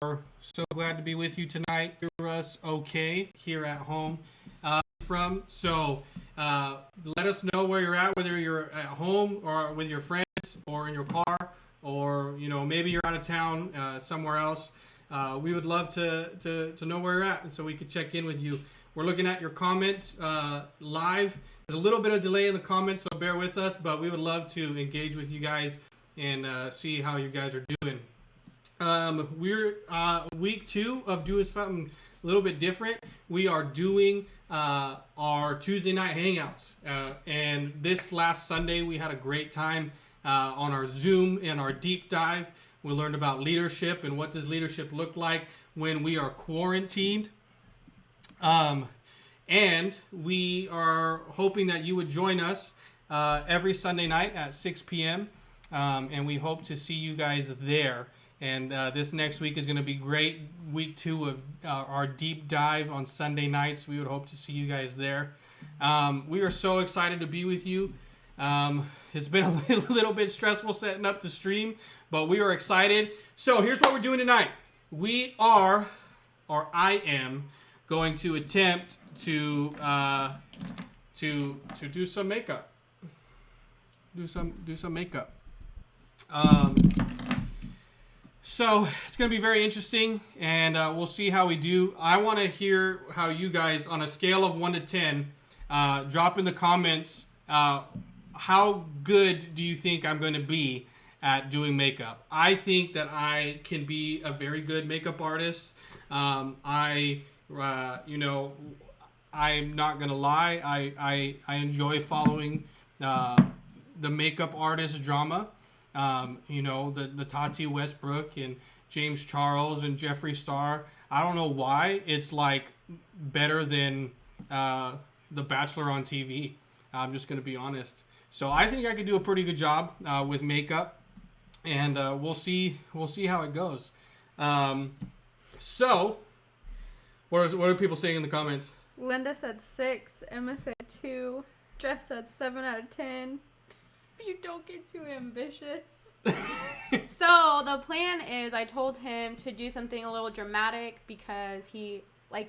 So glad to be with you tonight. Hear us okay here at home let us know where you're at, whether you're at home or with your friends or in your car, or maybe you're out of town somewhere else. We would love to know where you're at, so we could check in with you. We're looking at your comments live. There's a little bit of delay in the comments, so bear with us, but we would love to engage with you guys and see how you guys are doing. We're week 2 of doing something a little bit different. We are doing our Tuesday night hangouts. And this last Sunday, we had a great time on our Zoom and our deep dive. We learned about leadership and what does leadership look like when we are quarantined. And we are hoping that you would join us every Sunday night at 6 p.m. And we hope to see you guys there. And this next week is going to be great. Week 2 of our deep dive on Sunday nights. We would hope to see you guys there. We are so excited to be with you. It's been a little bit stressful setting up the stream, but we are excited. So here's what we're doing tonight. I am going to attempt to do some makeup. Do some makeup. So it's going to be very interesting, and we'll see how we do. I want to hear how you guys, on a scale of 1 to 10, drop in the comments how good do you think I'm going to be at doing makeup. I think that I can be a very good makeup artist. I'm not going to lie. I enjoy following the makeup artist drama. The Tati Westbrook and James Charles and Jeffree Star. I don't know why it's like better than The Bachelor on TV. I'm just going to be honest. So I think I could do a pretty good job with makeup, and we'll see how it goes. So what are people saying in the comments? Linda said 6, Emma said 2, Jess said 7 out of 10. You don't get too ambitious. So the plan is, I told him to do something a little dramatic because I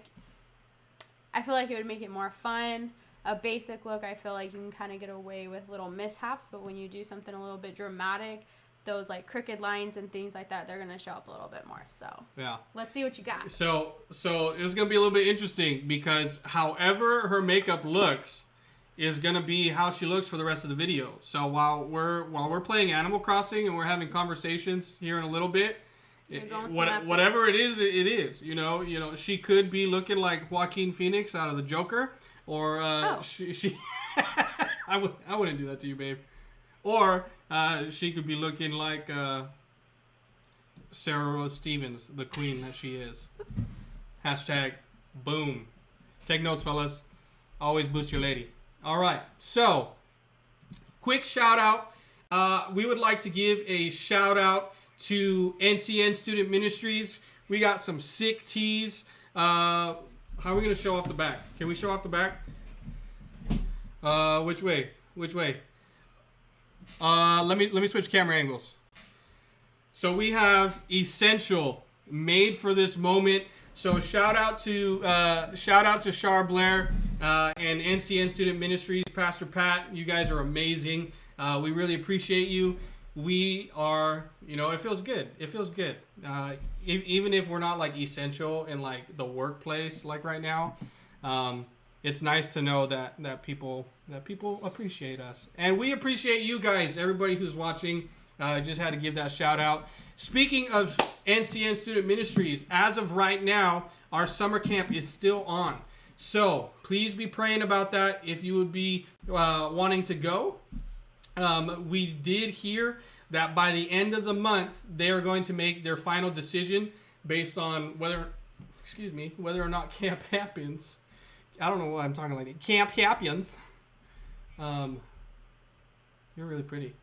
feel like it would make it more fun. A basic look, I feel like you can kind of get away with little mishaps, but when you do something a little bit dramatic, those like crooked lines and things like that, they're gonna show up a little bit more. So yeah, let's see what you got. So it's gonna be a little bit interesting because however her makeup looks is going to be how she looks for the rest of the video. So while we're playing Animal Crossing and we're having conversations here in a little bit, whatever it is, it is. She could be looking like Joaquin Phoenix out of the Joker, or she I wouldn't do that to you, babe. Or she could be looking like Sarah Rose Stevens, the queen that she is. Hashtag boom. Take notes, fellas. Always boost your lady. All right, so quick shout out. We would like to give a shout out to NCN Student Ministries. We got some sick tees. How are we gonna show off the back? Can we show off the back? Which way? Let me switch camera angles. So we have Essential, made for this moment. So shout out to Char Blair and NCN Student Ministries, Pastor Pat. You guys are amazing. We really appreciate you. We are, it feels good. It feels good. Even if we're not like essential in like the workplace like right now, it's nice to know that people appreciate us, and we appreciate you guys. Everybody who's watching, just had to give that shout out. Speaking of NCN Student Ministries, as of right now, our summer camp is still on. So please be praying about that if you would be wanting to go. We did hear that by the end of the month, they are going to make their final decision based on whether or not camp happens. I don't know why I'm talking like that. Camp happens. You're really pretty.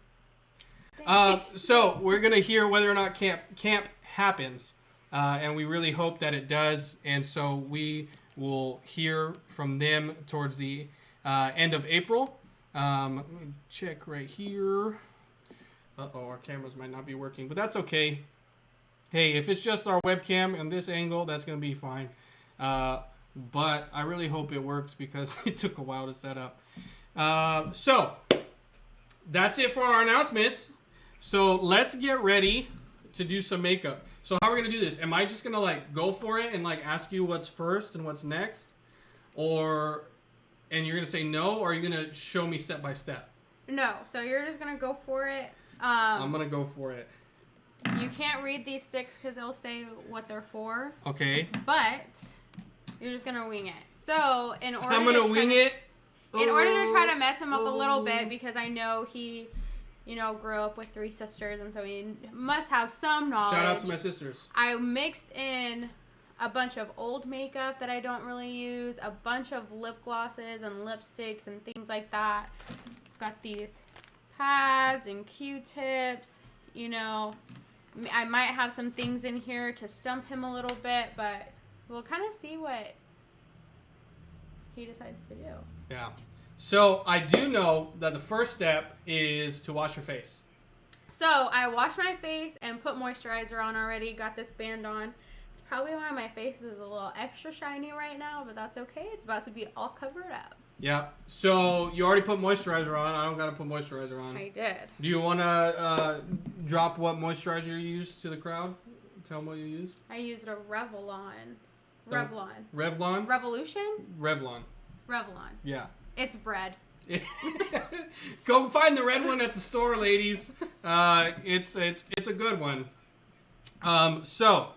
So we're going to hear whether or not camp happens. And we really hope that it does. And so we will hear from them towards the end of April. Let me check right here. Uh-oh, our cameras might not be working, but that's okay. hey, if it's just our webcam and this angle, that's going to be fine. But I really hope it works because it took a while to set up. So that's it for our announcements. So let's get ready to do some makeup. So how are we going to do this? Am I just going to like go for it and like ask you what's first and what's next? And you're going to say no, or are you going to show me step by step? No, so you're just going to go for it. I'm going to go for it. You can't read these sticks because they'll say what they're for. Okay. But you're just going to wing it. So in order I'm going to wing it. In order to try to mess him up a little bit, because I know he, grew up with 3 sisters, and so he must have some knowledge. Shout out to my sisters. I mixed in a bunch of old makeup that I don't really use, a bunch of lip glosses and lipsticks and things like that. Got these pads and Q-tips, I might have some things in here to stump him a little bit, but we'll kind of see what he decides to do. Yeah. So I do know that the first step is to wash your face. So I washed my face and put moisturizer on already. Got this band on. It's probably why my face is a little extra shiny right now, but that's okay. It's about to be all covered up. Yeah. So you already put moisturizer on. I don't got to put moisturizer on. I did. Do you want to drop what moisturizer you use to the crowd? Tell them what you use. I used a Revlon. Revlon? Revolution? Revlon. Revlon. Yeah. It's bread. Go find the red one at the store, ladies. It's a good one. So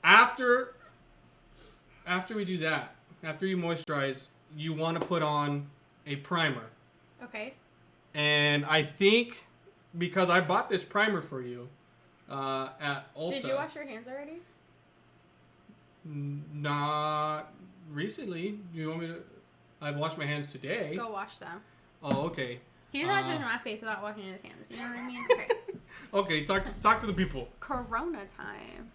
after we do that, after you moisturize, you want to put on a primer. Okay. And I think because I bought this primer for you at Ulta. Did you wash your hands already? Not recently. Do you want me to? I've washed my hands today. Go wash them. Oh, okay. He's not touching my face without washing his hands. You know what I mean? Okay. Okay, talk to the people. Corona time.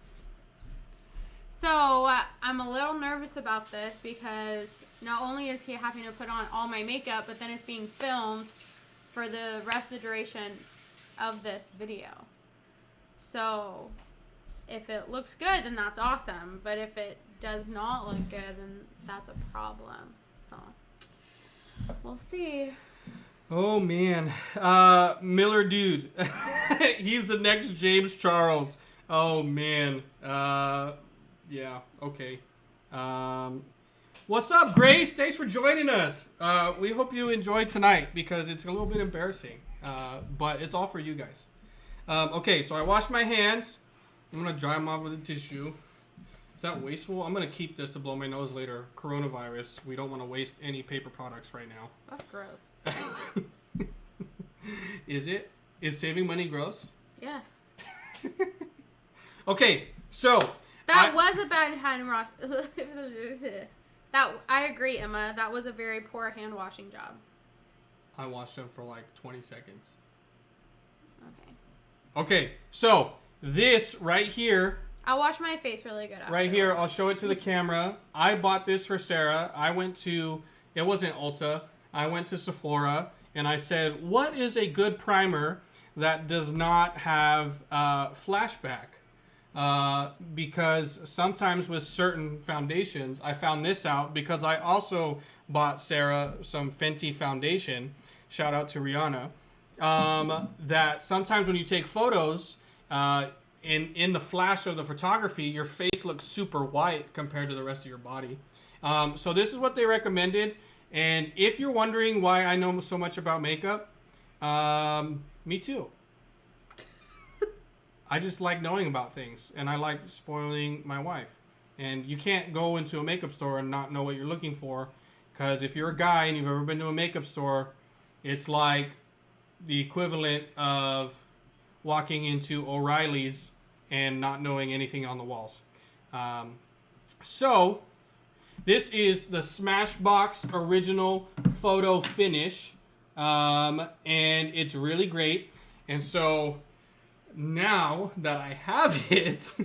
So I'm a little nervous about this because not only is he having to put on all my makeup, but then it's being filmed for the rest of the duration of this video. So if it looks good, then that's awesome. But if it does not look good, then that's a problem. So we'll see. Oh man, Miller dude, he's the next James Charles. Oh man, yeah, okay. What's up, Grace? Thanks for joining us. We hope you enjoyed tonight because it's a little bit embarrassing, but it's all for you guys. Okay, so I washed my hands. I'm gonna dry them off with a tissue. Is that wasteful? I'm gonna keep this to blow my nose later. Coronavirus. We don't want to waste any paper products right now. That's gross. Is it? Is saving money gross? Yes. Okay, so that was a bad hand wash. I agree, Emma. That was a very poor hand washing job. I washed them for like 20 seconds. Okay. Okay, so this right here. I'll wash my face really good afterwards. Right here, I'll show it to the camera. I bought this for Sarah. I went to, it wasn't Ulta. I went to Sephora and I said, what is a good primer that does not have flashback? Because sometimes with certain foundations, I found this out because I also bought Sarah some Fenty foundation. Shout out to Rihanna. That sometimes when you take photos, in the flash of the photography, your face looks super white compared to the rest of your body. So this is what they recommended. And if you're wondering why I know so much about makeup, me too. I just like knowing about things, and I like spoiling my wife. And you can't go into a makeup store and not know what you're looking for, because if you're a guy and you've ever been to a makeup store, it's like the equivalent of walking into O'Reilly's and not knowing anything on the walls. So this is the Smashbox original photo finish, and it's really great. And so now that I have it,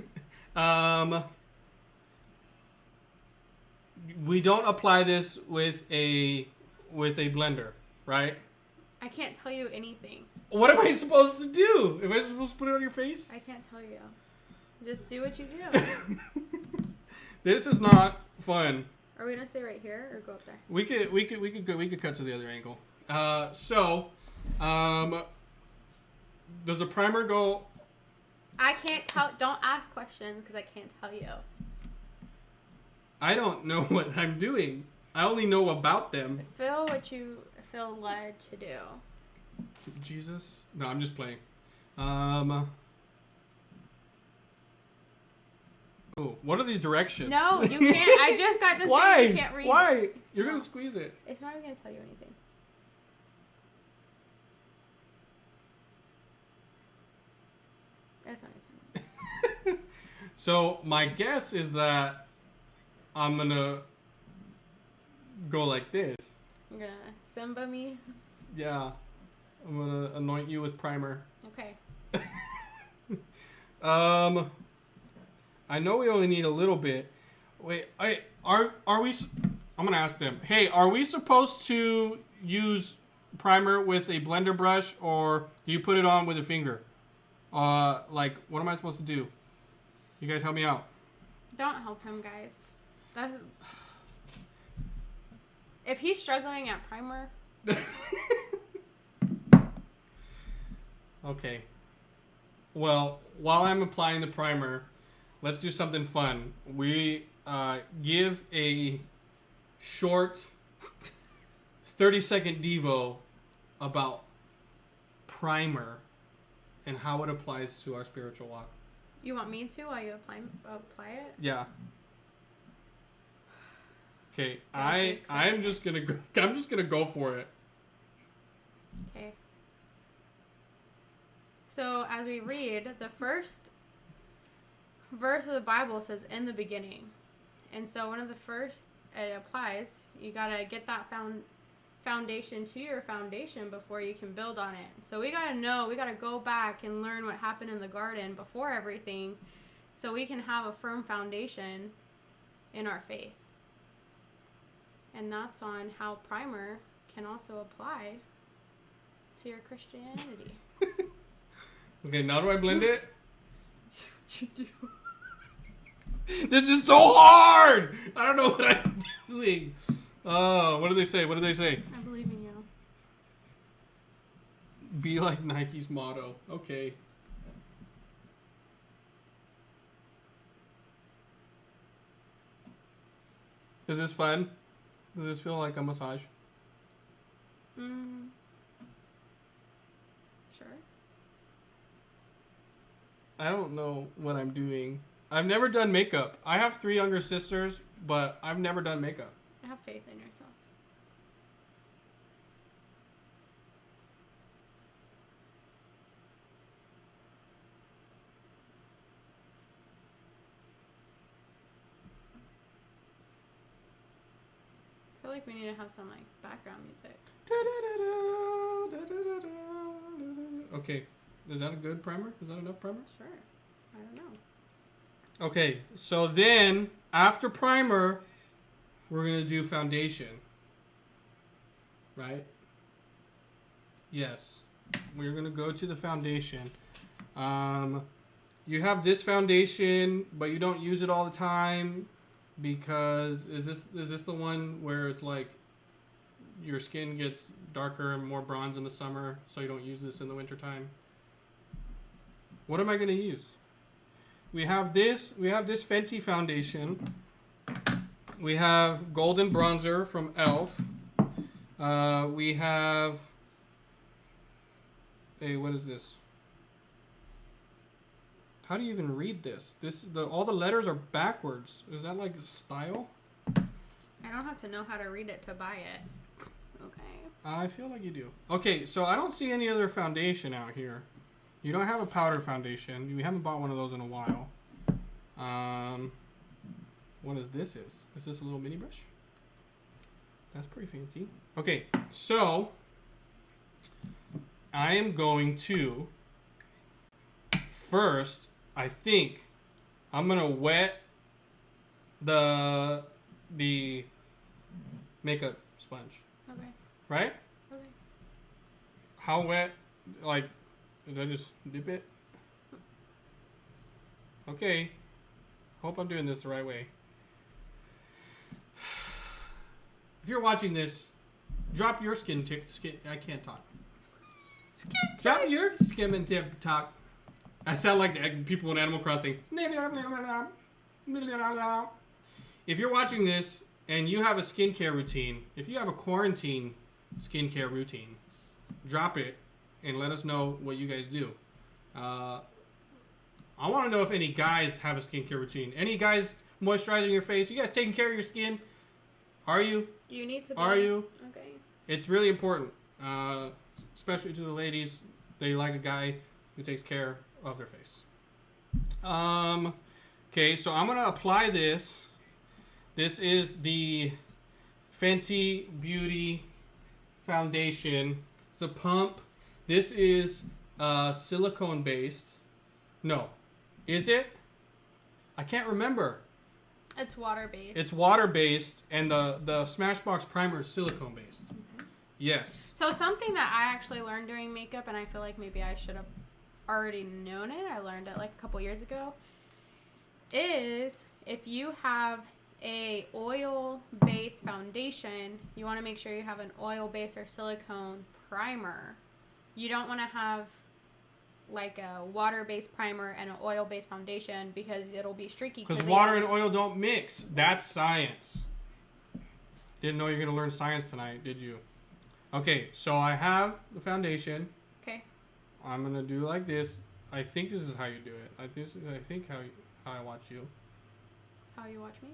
we don't apply this with a blender, right? I can't tell you anything. What am I supposed to do? Am I supposed to put it on your face? I can't tell you. Just do what you do. This is not fun. Are we gonna stay right here or go up there? We could cut to the other angle. Does the primer go? I can't tell. Don't ask questions because I can't tell you. I don't know what I'm doing. I only know about them. Feel what you feel led to do. Jesus? No, I'm just playing. Oh, what are the directions? No, you can't. I just got to Why? say you can't read. Why? It. You're No. gonna squeeze it. It's not even gonna tell you anything. That's not gonna tell you. So my guess is that I'm gonna go like this. You're gonna Simba me. Yeah. I'm gonna anoint you with primer. Okay. I know we only need a little bit. Wait, are we? I'm gonna ask them. Hey, are we supposed to use primer with a blender brush, or do you put it on with a finger? Like, what am I supposed to do? You guys help me out. Don't help him, guys. That's. If he's struggling at primer, Okay. Well, while I'm applying the primer, let's do something fun. We give a short 30-second Devo about primer and how it applies to our spiritual walk. you want me to while you apply it? Yeah. Okay, I'm just gonna go for it. Okay. So as we read, the first verse of the Bible says "in the beginning," and so one of the first it applies. You gotta get that foundation to your foundation before you can build on it. So we gotta go back and learn what happened in the garden before everything, so we can have a firm foundation in our faith. And that's on how primer can also apply to your Christianity. Okay, now do I blend it? What you do? This is so hard! I don't know what I'm doing. Oh, what do they say? What do they say? I believe in you. Be like Nike's motto. Okay. Is this fun? Does this feel like a massage? Sure. I don't know what I'm doing. I've never done makeup. I have 3 younger sisters, but I've never done makeup. Have faith in yourself. I feel like we need to have some like background music. Okay. Is that a good primer? Is that enough primer? Sure. I don't know. Okay, so then after primer, we're going to do foundation. Right? Yes. We're going to go to the foundation. You have this foundation, but you don't use it all the time because is this the one where it's like your skin gets darker and more bronze in the summer, so you don't use this in the wintertime? What am I going to use? We have this Fenty foundation. We have golden bronzer from ELF. We have what is this? How do you even read this? All the letters are backwards. Is that like style? I don't have to know how to read it to buy it. Okay. I feel like you do. Okay, so I don't see any other foundation out here. You don't have a powder foundation. We haven't bought one of those in a while. What is this? Is this a little mini brush? That's pretty fancy. Okay, so I am going to first, I think I'm gonna wet the makeup sponge. Okay. Right? Okay. How wet? Like, did I just dip it? Okay. Hope I'm doing this the right way. If you're watching this, drop your skin. I can't talk. Drop your skin and tip talk. I sound like the people in Animal Crossing. If you're watching this and you have a skincare routine, if you have a quarantine skincare routine, drop it and let us know what you guys do. I want to know if any guys have a skincare routine. Any guys moisturizing your face? You guys taking care of your skin? Are you? You need to be. Are you? Okay. It's really important, especially to the ladies. They like a guy who takes care of their face. Okay, so I'm going to apply this. This is the Fenty Beauty Foundation. It's a pump. This is silicone based. No. Is it? I can't remember. It's water based. It's water based, and the Smashbox primer is silicone based. Mm-hmm. Yes. So something that I actually learned doing makeup, and I feel like maybe I should have already known it. I learned it like a couple years ago. Is if you have a oil based foundation, you want to make sure you have an oil based or silicone primer. You don't want to have like a water-based primer and an oil-based foundation because it'll be streaky. Because water and oil don't mix. That's science. Didn't know you were going to learn science tonight, did you? Okay, so I have the foundation. Okay. I'm going to do like this. I think this is how you do it. I think how I watch you. How you watch me?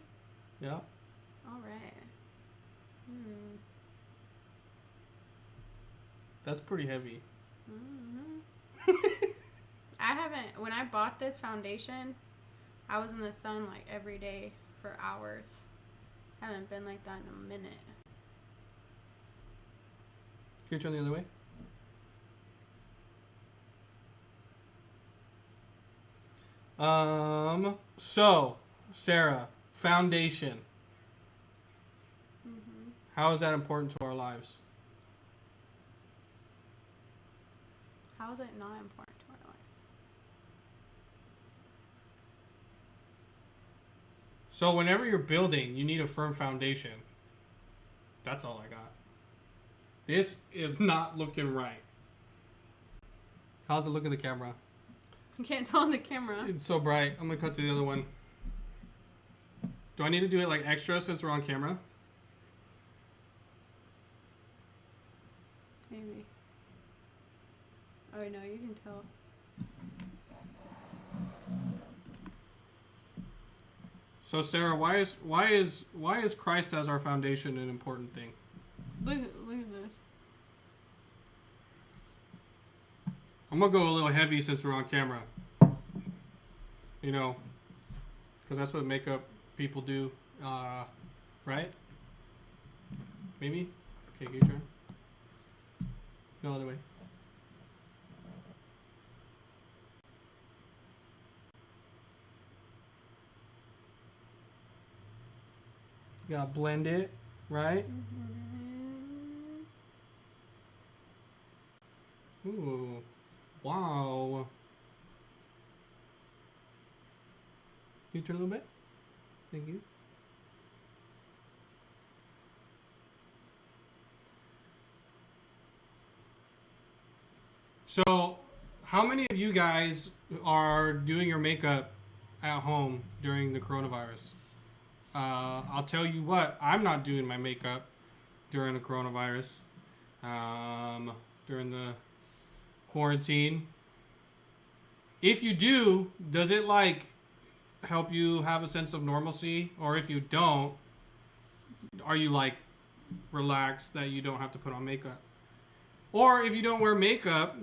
Yeah. All right. That's pretty heavy. I haven't, when I bought this foundation, I was in the sun like every day for hours. I haven't been like that in a minute. Can you turn the other way? So, Sarah, foundation. Mm-hmm. How is that important to our lives? How is it not important to our lives? So whenever you're building, you need a firm foundation. That's all I got. This is not looking right. How's it look in the camera? You can't tell on the camera. It's so bright. I'm going to cut to the other one. Do I need to do it like extra since we're on camera? Maybe. Oh no, you can tell. So Sarah, why is Christ as our foundation an important thing? Look at this. I'm gonna go a little heavy since we're on camera. You know, because that's what makeup people do, right? Maybe. Okay, your turn. No other way. You gotta blend it, right? Ooh, wow. Can you turn a little bit? Thank you. So, how many of you guys are doing your makeup at home during the coronavirus? I'll tell you what, I'm not doing my makeup during the coronavirus, during the quarantine. If you do, does it like help you have a sense of normalcy? Or if you don't, are you like relaxed that you don't have to put on makeup? Or if you don't wear makeup,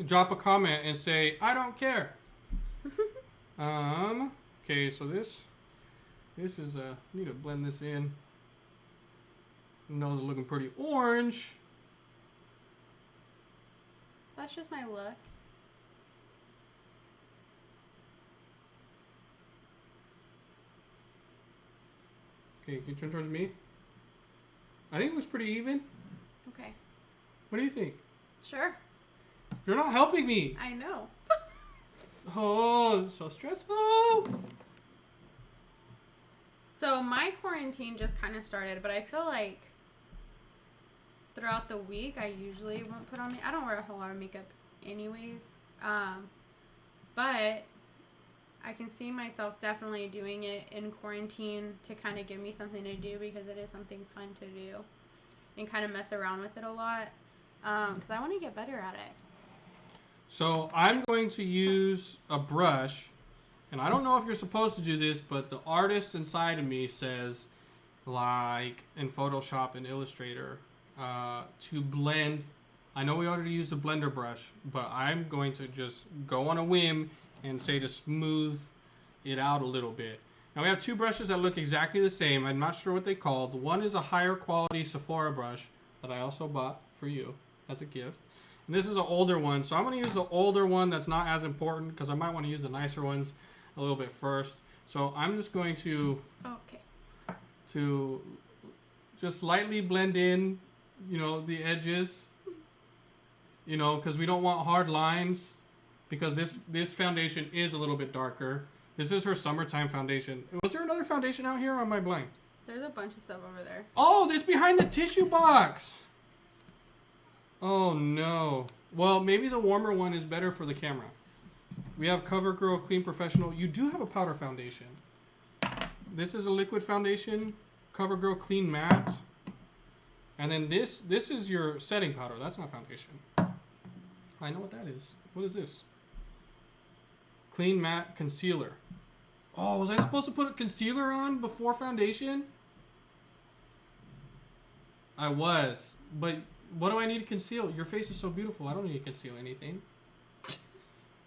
drop a comment and say, I don't care. Okay, so this is need to blend this in. Nose is looking pretty orange. That's just my look. Okay, can you turn towards me? I think it looks pretty even. Okay. What do you think? Sure. You're not helping me. I know. Oh, so stressful. So my quarantine just kind of started, but I feel like throughout the week I usually won't put on. I don't wear a whole lot of makeup, anyways. But I can see myself definitely doing it in quarantine to kind of give me something to do because it is something fun to do, and kind of mess around with it a lot because I want to get better at it. So I'm going to use a brush, and I don't know if you're supposed to do this, but the artist inside of me says, like in Photoshop and Illustrator, to blend. I know we already used a blender brush, but I'm going to just go on a whim and say to smooth it out a little bit. Now we have two brushes that look exactly the same. I'm not sure what they called. One is a higher quality Sephora brush that I also bought for you as a gift. And this is an older one, so I'm going to use the older one that's not as important because I might want to use the nicer ones a little bit first. So I'm just going to just lightly blend in, the edges, because we don't want hard lines because this foundation is a little bit darker. This is her summertime foundation. Was there another foundation out here or am I blank? There's a bunch of stuff over there. Oh, this behind the tissue box. Oh no. Well, maybe the warmer one is better for the camera. We have CoverGirl Clean Professional. You do have a powder foundation. This is a liquid foundation. CoverGirl Clean Matte. And then this is your setting powder. That's not foundation. I know what that is. What is this? Clean Matte Concealer. Oh, was I supposed to put a concealer on before foundation? I was. But what do I need to conceal? Your face is so beautiful. I don't need to conceal anything.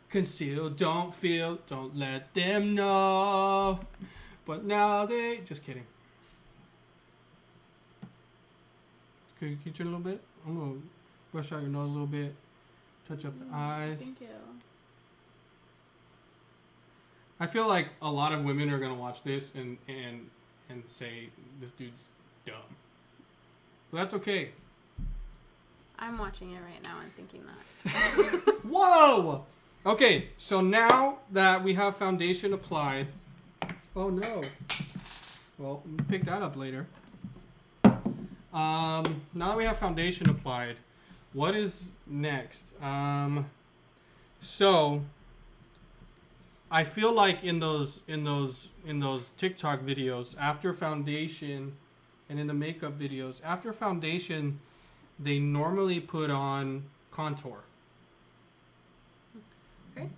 Conceal, don't feel, don't let them know. But now they... Just kidding. Can you turn a little bit? I'm going to brush out your nose a little bit. Touch up the eyes. Thank you. I feel like a lot of women are going to watch this and say, this dude's dumb. But that's okay. I'm watching it right now and thinking that. Whoa! Okay, so now that we have foundation applied... Oh, no. Well, we'll pick that up later. Now that we have foundation applied, what is next? So... I feel like in those TikTok videos, after foundation, and in the makeup videos, after foundation, they normally put on contour. Okay.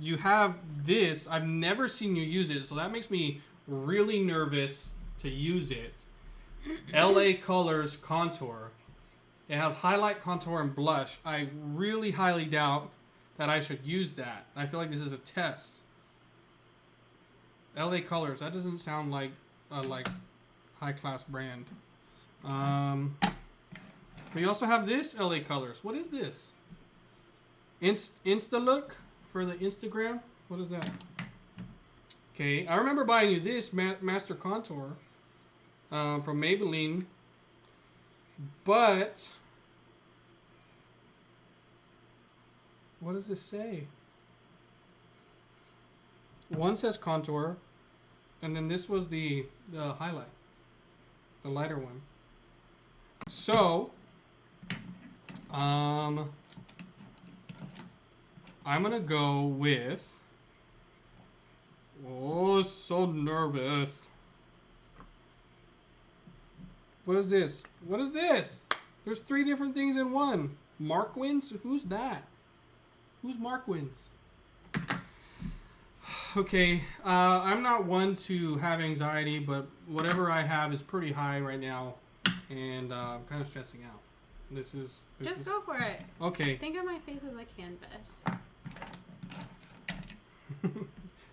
You have this. I've never seen you use it, so that makes me really nervous to use it. LA Colors Contour. It has highlight, contour, and blush. I really highly doubt that I should use that. I feel like this is a test. LA Colors. That doesn't sound like a high class brand. We also have this LA Colors. What is this? Insta Look for the Instagram. What is that? Okay, I remember buying you this Master Contour from Maybelline, but what does this say? One says contour, and then this was the highlight, the lighter one. So, I'm gonna go with. Oh, so nervous. What is this? What is this? There's 3 different things in one. Markwins? Who's that? Who's Markwins? Okay, I'm not one to have anxiety, but whatever I have is pretty high right now, and I'm kind of stressing out. Just go for it. Okay. Think of my face as a canvas.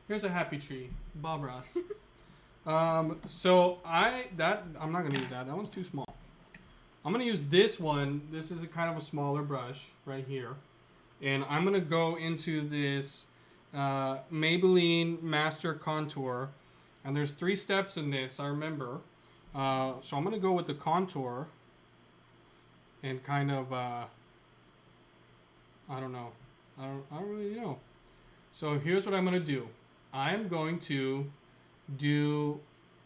Here's a happy tree, Bob Ross. So I'm not gonna use that. That one's too small. I'm gonna use this one. This is a kind of a smaller brush right here, and I'm gonna go into this Maybelline Master Contour, and there's 3 steps in this. I remember. So I'm gonna go with the contour, and kind of I don't know. I don't really know. So here's what I'm gonna do. I'm going to do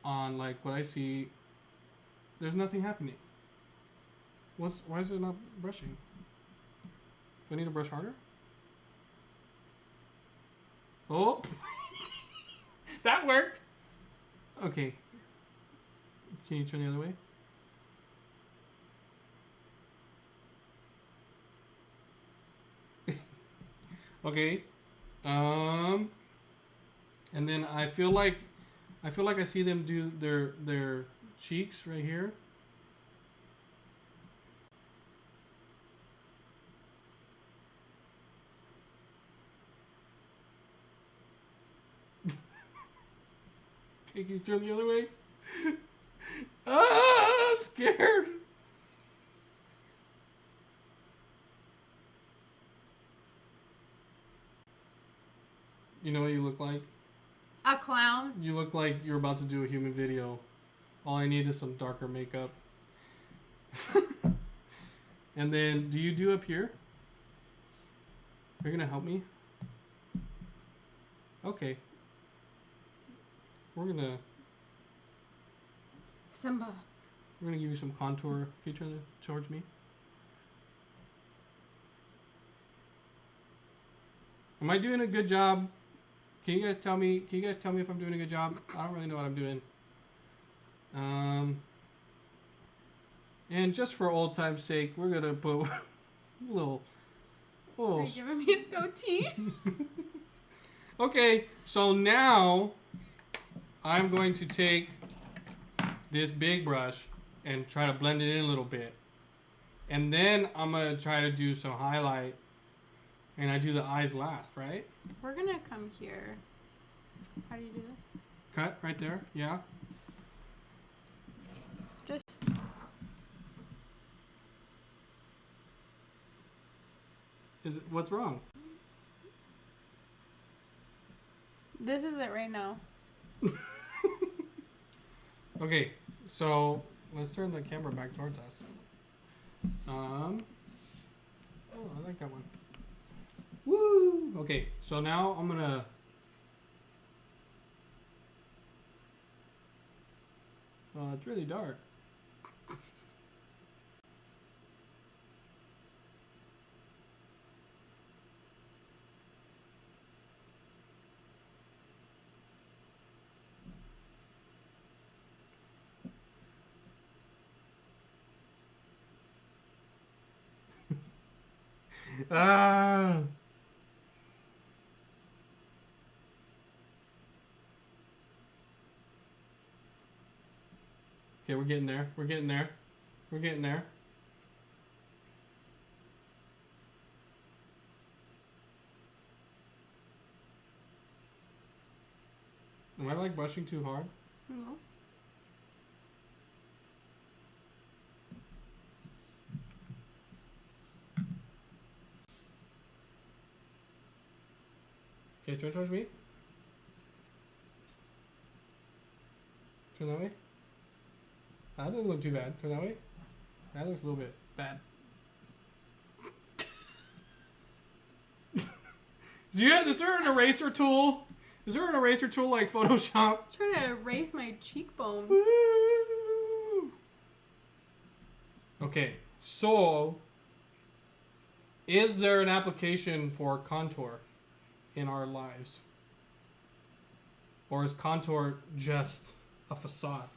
on like what I see. There's nothing happening. Why is it not brushing? Do I need to brush harder? Oh, that worked. Okay. Can you turn the other way? Okay. And then I feel like I see them do their cheeks right here. Okay, can you turn the other way? Ah, I'm scared. You know what you look like? A clown. You look like you're about to do a human video. All I need is some darker makeup. And then, do you do up here? You're gonna help me? Okay. We're gonna Simba. give you some contour. Can you turn it towards me? Am I doing a good job? Can you guys tell me? Can you guys tell me if I'm doing a good job? I don't really know what I'm doing. And just for old time's sake, we're gonna put a little. Are you giving me a goatee? Okay, so now I'm going to take this big brush and try to blend it in a little bit, and then I'm gonna try to do some highlight. And I do the eyes last, right? We're gonna come here. How do you do this? Cut right there. Yeah. Just. Is it, what's wrong? This is it right now. Okay, so let's turn the camera back towards us. Oh, I like that one. Woo! Okay, so now I'm gonna. It's really dark. Ah! Okay, we're getting there. We're getting there. We're getting there. Am I like brushing too hard? No. Okay, turn towards me. Turn that way. That doesn't look too bad. Turn that way. That looks a little bit bad. Is there an eraser tool? Is there an eraser tool like Photoshop? I'm trying to erase my cheekbone. Okay, so is there an application for contour in our lives? Or is contour just a facade?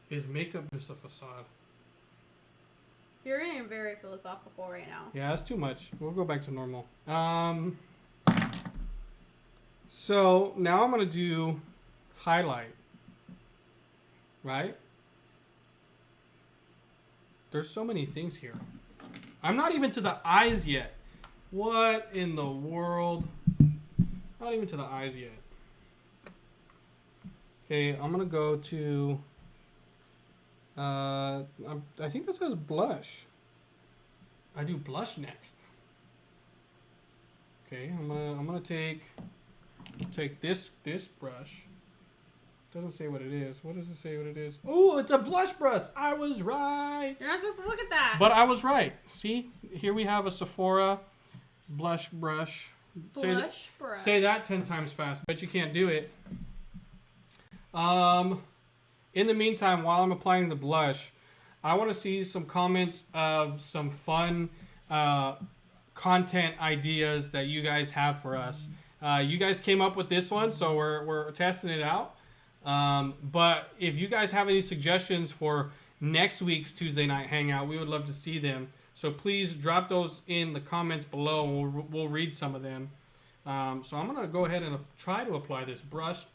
Is makeup just a facade? You're getting very philosophical right now. Yeah, that's too much. We'll go back to normal. So now I'm gonna do highlight. Right? There's so many things here. I'm not even to the eyes yet. What in the world? Not even to the eyes yet. Okay, I'm gonna go to. I think this says blush. I do blush next. Okay, I'm gonna take this brush. Doesn't say what it is. What does it say what it is? Oh, it's a blush brush. I was right. You're not supposed to look at that. But I was right. See, here we have a Sephora blush brush. Blush brush. Say that 10 times fast. Bet you can't do it. In the meantime, while I'm applying the blush, I want to see some comments of some fun content ideas that you guys have for us. You guys came up with this one, so we're testing it out. But if you guys have any suggestions for next week's Tuesday Night Hangout, we would love to see them. So please drop those in the comments below, and we'll read some of them. So I'm going to go ahead and try to apply this blush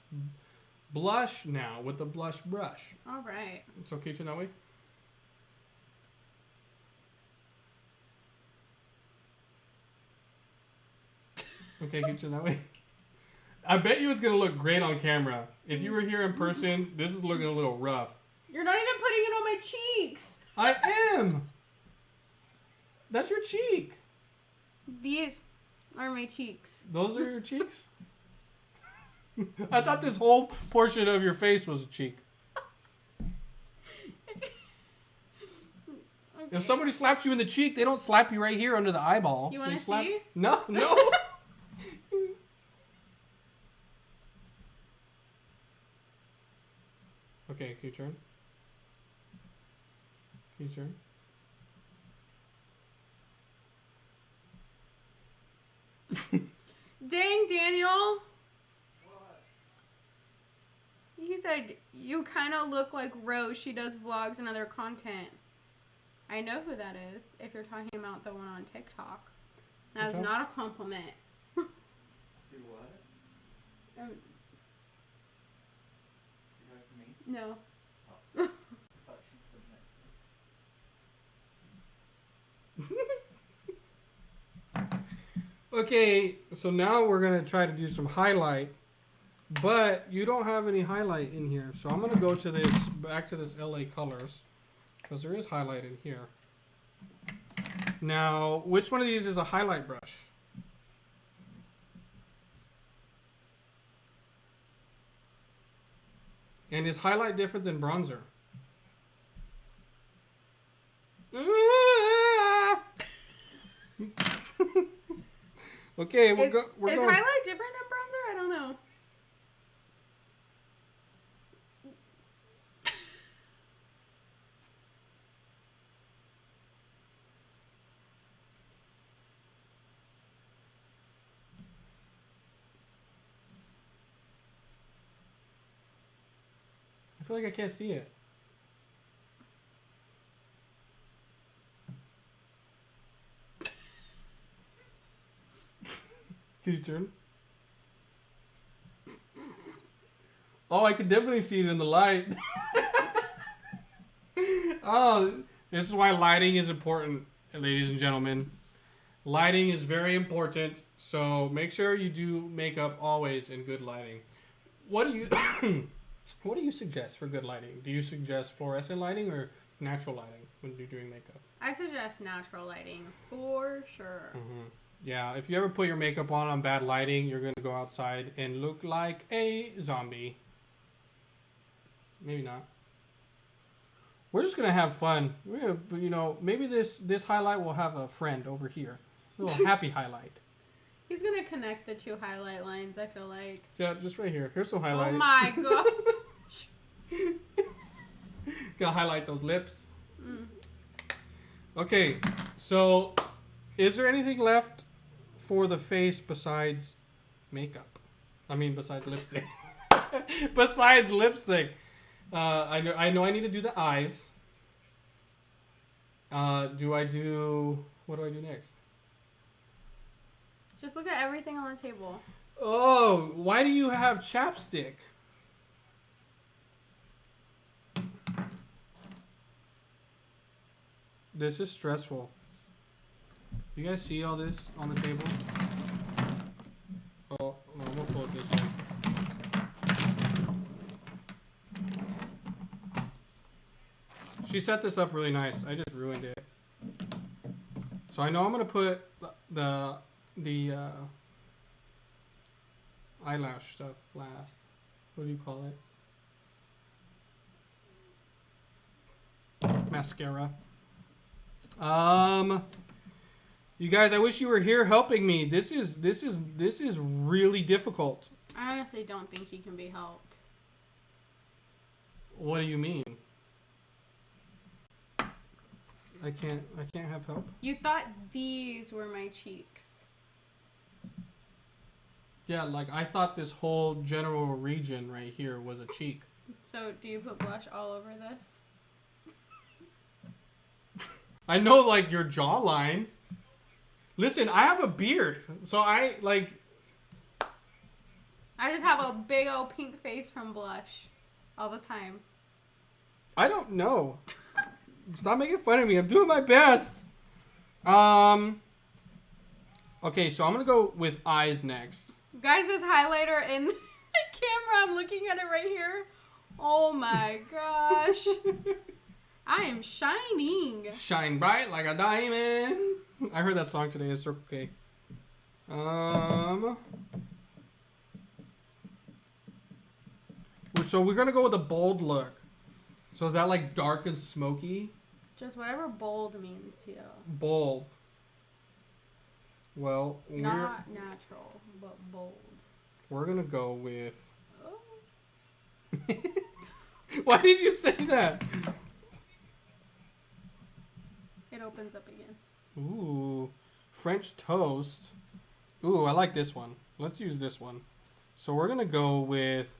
now with the blush brush. All right. It's okay to that way? Okay, get you that way. I bet you it's going to look great on camera. If you were here in person, this is looking a little rough. You're not even putting it on my cheeks. I am. That's your cheek. These are my cheeks. Those are your cheeks? I thought this whole portion of your face was a cheek. Okay. If somebody slaps you in the cheek, they don't slap you right here under the eyeball. You want They to slap... see? No, no. Okay, can you turn? Can you turn? Dang, Daniel. What? He said, you kind of look like Rose. She does vlogs and other content. I know who that is, if you're talking about the one on TikTok. That's TikTok? not a compliment. Do what? Um, You talking to me? no. I thought she said that. Okay, so now we're going to try to do some highlight. But you don't have any highlight in here. So I'm going to go to this, back to this LA Colors. Because there is highlight in here. Now, which one of these is a highlight brush? And is highlight different than bronzer? Okay, we're Is going. highlight different than bronzer? I don't know. I feel like I can't see it. Can you turn? Oh, I can definitely see it in the light. Oh, this is why lighting is important, ladies and gentlemen. Lighting is very important, so make sure you do makeup always in good lighting. What do you what do you suggest for good lighting? Do you suggest fluorescent lighting or natural lighting when you're doing makeup? I suggest natural lighting for sure. Mm-hmm. Yeah, if you ever put your makeup on bad lighting, you're going to go outside and look like a zombie. Maybe not. We're just going to have fun. We're gonna, you know, maybe this highlight will have a friend over here. A little happy highlight. He's gonna connect the two highlight lines, I feel like. Yeah, just right here. Here's some highlight. Oh my gosh. Gotta highlight those lips. Mm. Okay, so is there anything left for the face besides makeup? I mean, besides lipstick. Besides lipstick. I know I need to do the eyes. What do I do next? Just look at everything on the table. Oh, why do you have chapstick? This is stressful. You guys see all this on the table? Oh, no, we'll pull it this way. She set this up really nice. I just ruined it. So I know I'm gonna put the eyelash stuff last. What do you call it? Mascara. You guys, I wish you were here helping me. This is really difficult. I honestly don't think he can be helped. What do you mean? I can't have help. You thought these were my cheeks. Yeah, like I thought this whole general region right here was a cheek. So do you put blush all over this? I know, like, your jawline. Listen, I have a beard, so I just have a big old pink face from blush all the time. I don't know. Stop making fun of me. I'm doing my best. Okay, so I'm gonna go with eyes next. Guys, this highlighter in the camera, I'm looking at it right here. Oh my gosh. I am shining. Shine bright like a diamond. I heard that song today. It's Circle K. So we're gonna go with a bold look. So is that like dark and smoky? Just whatever bold means to you. Bold. Well, Not natural, but bold. we're gonna go with. Oh. Why did you say that? It opens up again. Ooh, French toast. Ooh, I like this one. Let's use this one. So we're gonna go with.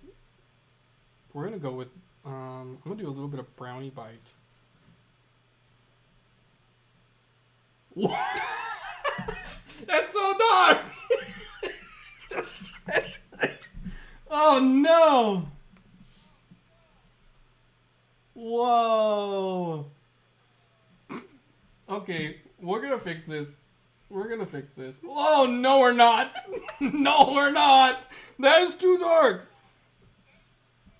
I'm gonna do a little bit of brownie bite. What? That's so dark. Oh no. Whoa. Okay, we're gonna fix this. Oh, no, we're not. No, we're not. That is too dark.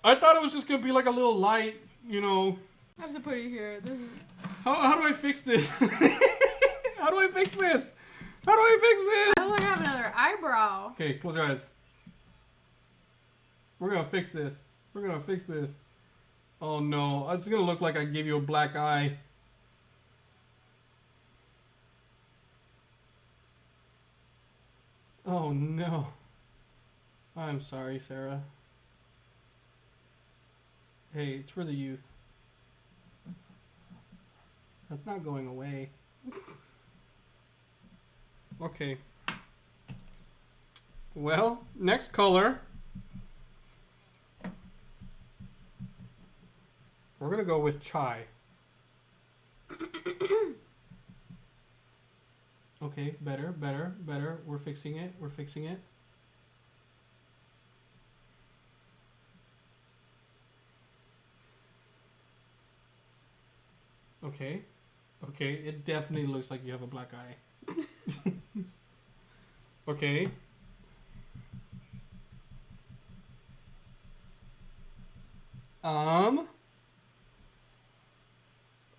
I thought it was just gonna be like a little light, you know. I have to put it here. This is... How do I fix this? How do I fix this? I don't want to have another eyebrow. Okay, close your eyes. We're gonna fix this. Oh no, it's gonna look like I gave you a black eye. Oh no. I'm sorry, Sarah. Hey, it's for the youth. That's not going away. Okay. Well, next color. We're gonna go with chai. Okay, better. We're fixing it. Okay, it definitely looks like you have a black eye. Okay. I'm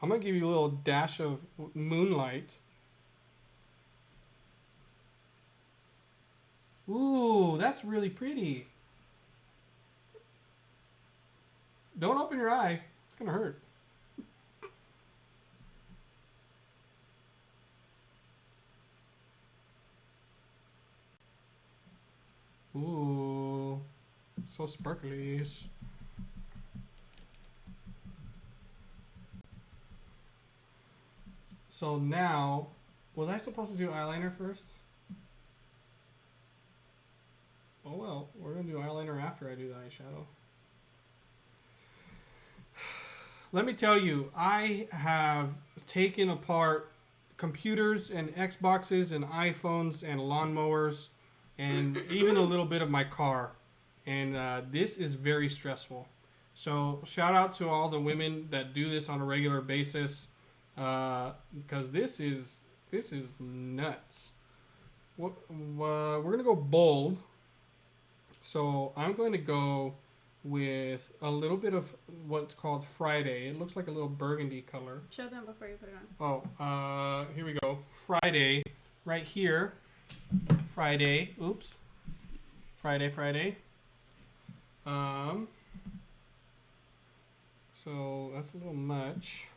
gonna give you a little dash of moonlight. Ooh, that's really pretty. Don't open your eye. It's gonna hurt. Ooh, so sparkly. So now, was I supposed to do eyeliner first? Oh well, we're gonna do eyeliner after I do the eyeshadow. Let me tell you, I have taken apart computers and Xboxes and iPhones and lawnmowers and even a little bit of my car. And this is very stressful. So shout out to all the women that do this on a regular basis, because this is nuts. We're gonna go bold. So I'm going to go with a little bit of what's called Friday. It looks like a little burgundy color. Show them before you put it on. Oh, here we go. Friday, right here. Friday. Oops. Friday. So that's a little much.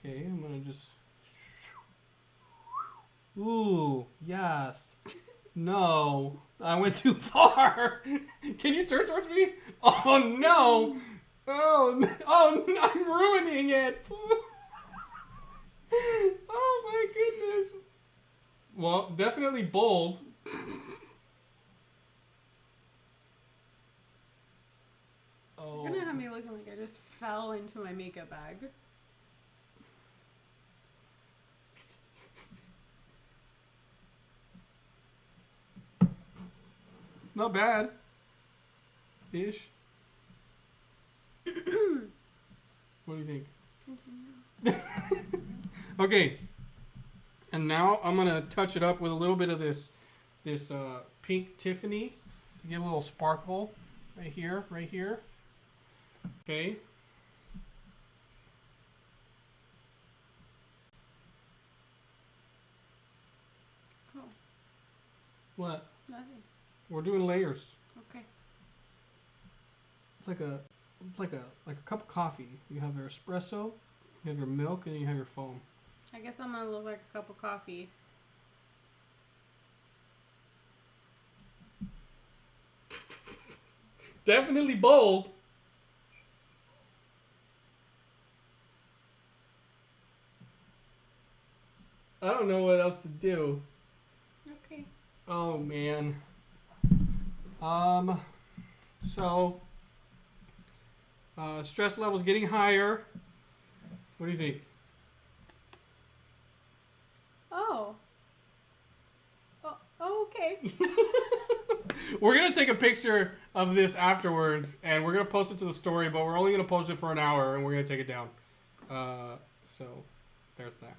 Okay, I'm gonna just. Ooh, yes. No, I went too far. Can you turn towards me? Oh no. Oh, I'm ruining it. Oh my goodness. Well, definitely bold. Oh. You're gonna have me looking like I just fell into my makeup bag. Not bad. Ish. What do you think? Continue. Okay. And now I'm gonna touch it up with a little bit of this pink Tiffany to give a little sparkle right here, right here. Okay. Oh, What? nothing. We're doing layers. Okay. It's like a cup of coffee. You have your espresso, you have your milk, and then you have your foam. I guess I'm gonna look like a cup of coffee. Definitely bold. I don't know what else to do. Okay. Oh man. So stress levels getting higher. What do you think? Oh. Oh, okay. We're gonna take a picture of this afterwards, and we're gonna post it to the story. But we're only gonna post it for an hour, and we're gonna take it down. So there's that.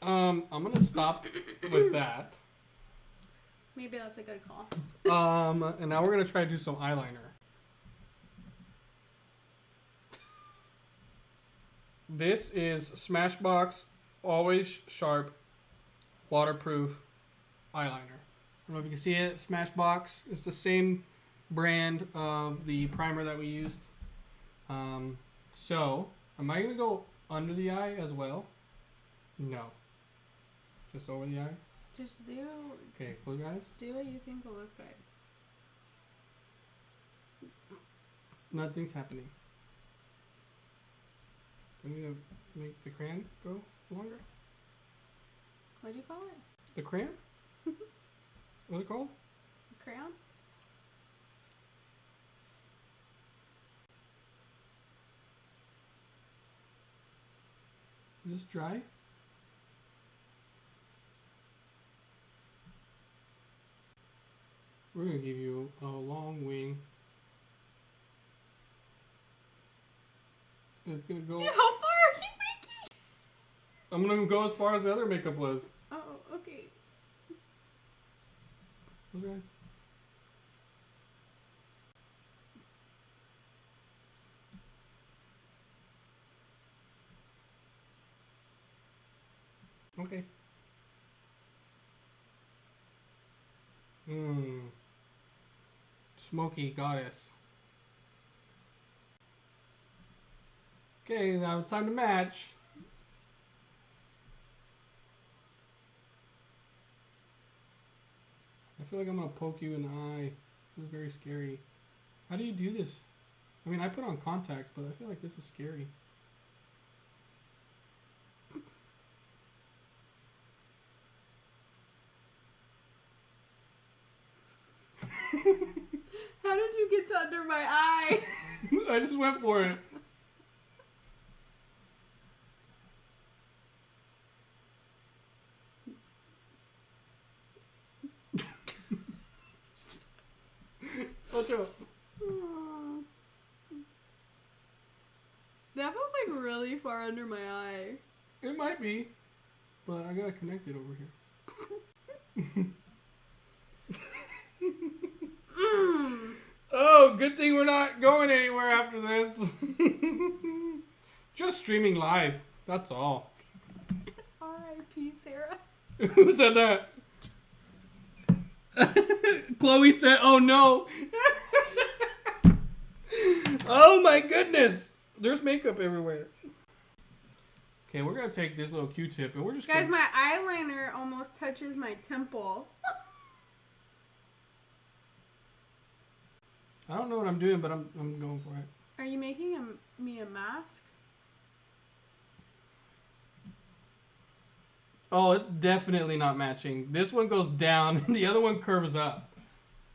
I'm gonna stop with that. Maybe that's a good call. And now we're gonna try to do some eyeliner. This is Smashbox Always Sharp Waterproof Eyeliner. I don't know if you can see it. Smashbox. It's the same brand of the primer that we used. So, am I gonna go under the eye as well? No. Just over the eye? Just do Okay, close your eyes. what you think will look good. Nothing's happening. I need to make the crayon go longer. What do you call it? The crayon? What's it called? A crayon? Is this dry? We're gonna give you a long wing. It's gonna go. How far are you making? I'm gonna go as far as the other makeup was. Oh, okay. Close your eyes. Okay. Smoky goddess. Okay, now it's time to match. I feel like I'm gonna poke you in the eye. This is very scary. How do you do this? I mean, I put on contacts, but I feel like this is scary. How did you get to under my eye? I just went for it. Watch out. Aw. That feels like really far under my eye. It might be, but I gotta connect it over here. Oh, good thing we're not going anywhere after this. Just streaming live. That's all. R.I.P. Sarah. Who said that? Chloe said, oh no. Oh my goodness. There's makeup everywhere. Okay, we're gonna take this little Q-tip and we're just Guys, gonna... my eyeliner almost touches my temple. I don't know what I'm doing, but I'm going for it. Are you making me a mask? Oh, it's definitely not matching. This one goes down and the other one curves up.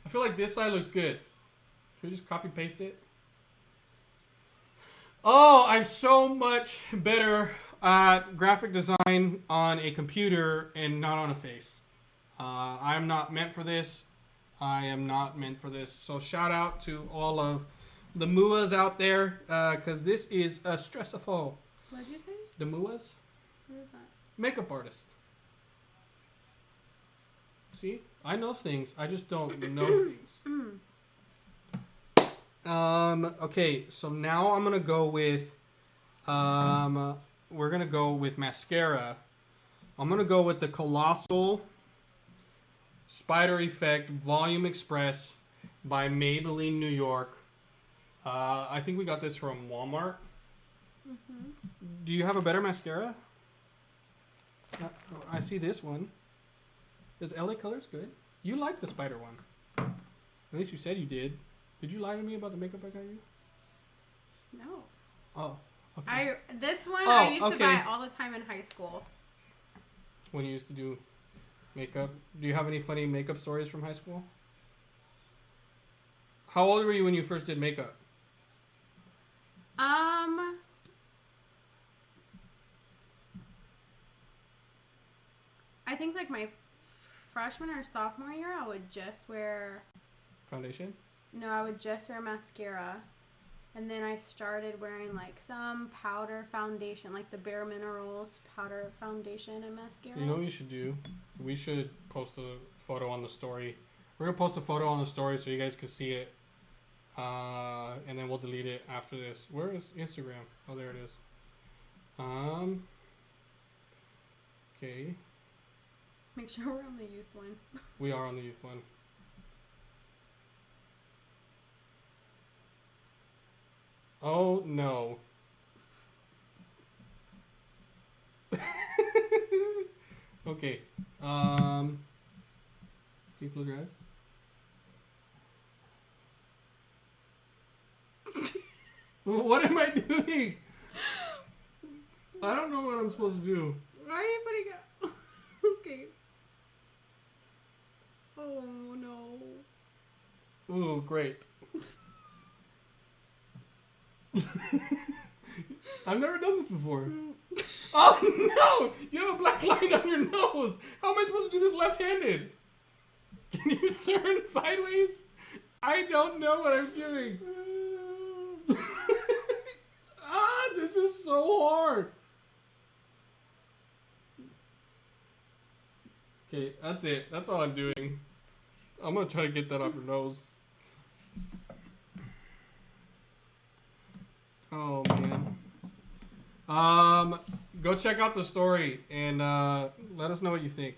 I feel like this side looks good. Can we just copy paste it? Oh, I'm so much better at graphic design on a computer and not on a face. I'm not meant for this. I am not meant for this. So shout out to all of the MUAs out there, because this is stressful. What'd you say? The MUAs? What is that? Makeup artist. See? I know things. I just don't know things. Okay, so now I'm gonna go with we're gonna go with mascara. I'm gonna go with the Colossal Spider Effect Volume Express by Maybelline New York. I think we got this from Walmart. Mm-hmm. Do you have a better mascara? I see this one. Is LA Colors good? You like the spider one. At least you said you did. Did you lie to me about the makeup I got you? No. Oh, okay. This one Oh, I used to okay. buy all the time in high school. When you used to do makeup. Do you have any funny makeup stories from high school? How old were you when you first did makeup? I think like my freshman or sophomore year, I would just wear Foundation? I would just wear mascara. And then I started wearing like some powder foundation, like the Bare Minerals powder foundation and mascara. You know what you should do? We should post a photo on the story. We're going to post a photo on the story so you guys can see it. And then we'll delete it after this. Where is Instagram? Oh, there it is. Okay. Make sure we're on the youth one. We are on the youth one. Oh, no. Okay. Can you close your eyes? What am I doing? I don't know what I'm supposed to do. Why are you putting it? Okay. Oh no. Ooh, great. I've never done this before. Oh no! You have a black line on your nose! How am I supposed to do this left-handed? Can you turn sideways? I don't know what I'm doing. This is so hard. Okay, that's it. That's all I'm doing. I'm gonna try to get that off your nose. Oh man. Go check out the story and let us know what you think.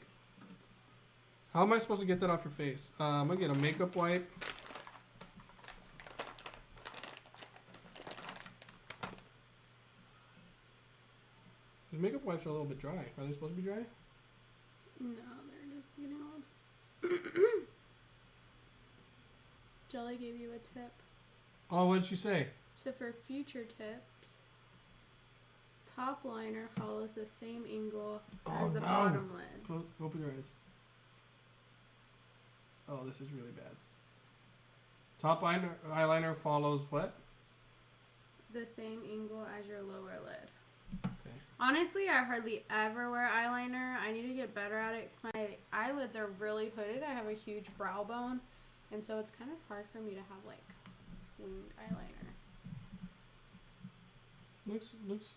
How am I supposed to get that off your face? I'm gonna get a makeup wipe. The makeup wipes are a little bit dry. Are they supposed to be dry? No, they're just getting old. Jelly gave you a tip. Oh, what did she say? So for future tips, top liner follows the same angle Oh, as the no. bottom lid. Open your eyes. Oh, this is really bad. Top eyeliner follows what? The same angle as your lower lid. Okay. Honestly, I hardly ever wear eyeliner. I need to get better at it because my eyelids are really hooded. I have a huge brow bone, and so it's kind of hard for me to have like winged eyeliner. Looks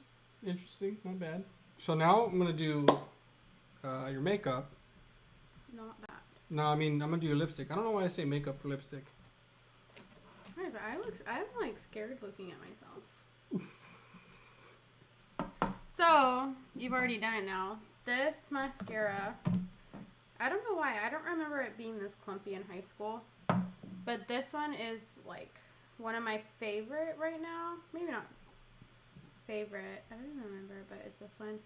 interesting. Not bad. So now I'm gonna do your makeup. Not that. No, I mean I'm gonna do your lipstick. I don't know why I say makeup for lipstick. Guys, I'm like scared looking at myself. So, you've already done it now. This mascara, I don't know why. I don't remember it being this clumpy in high school. But this one is like one of my favorite right now. Maybe not favorite. I don't remember, but it's this one.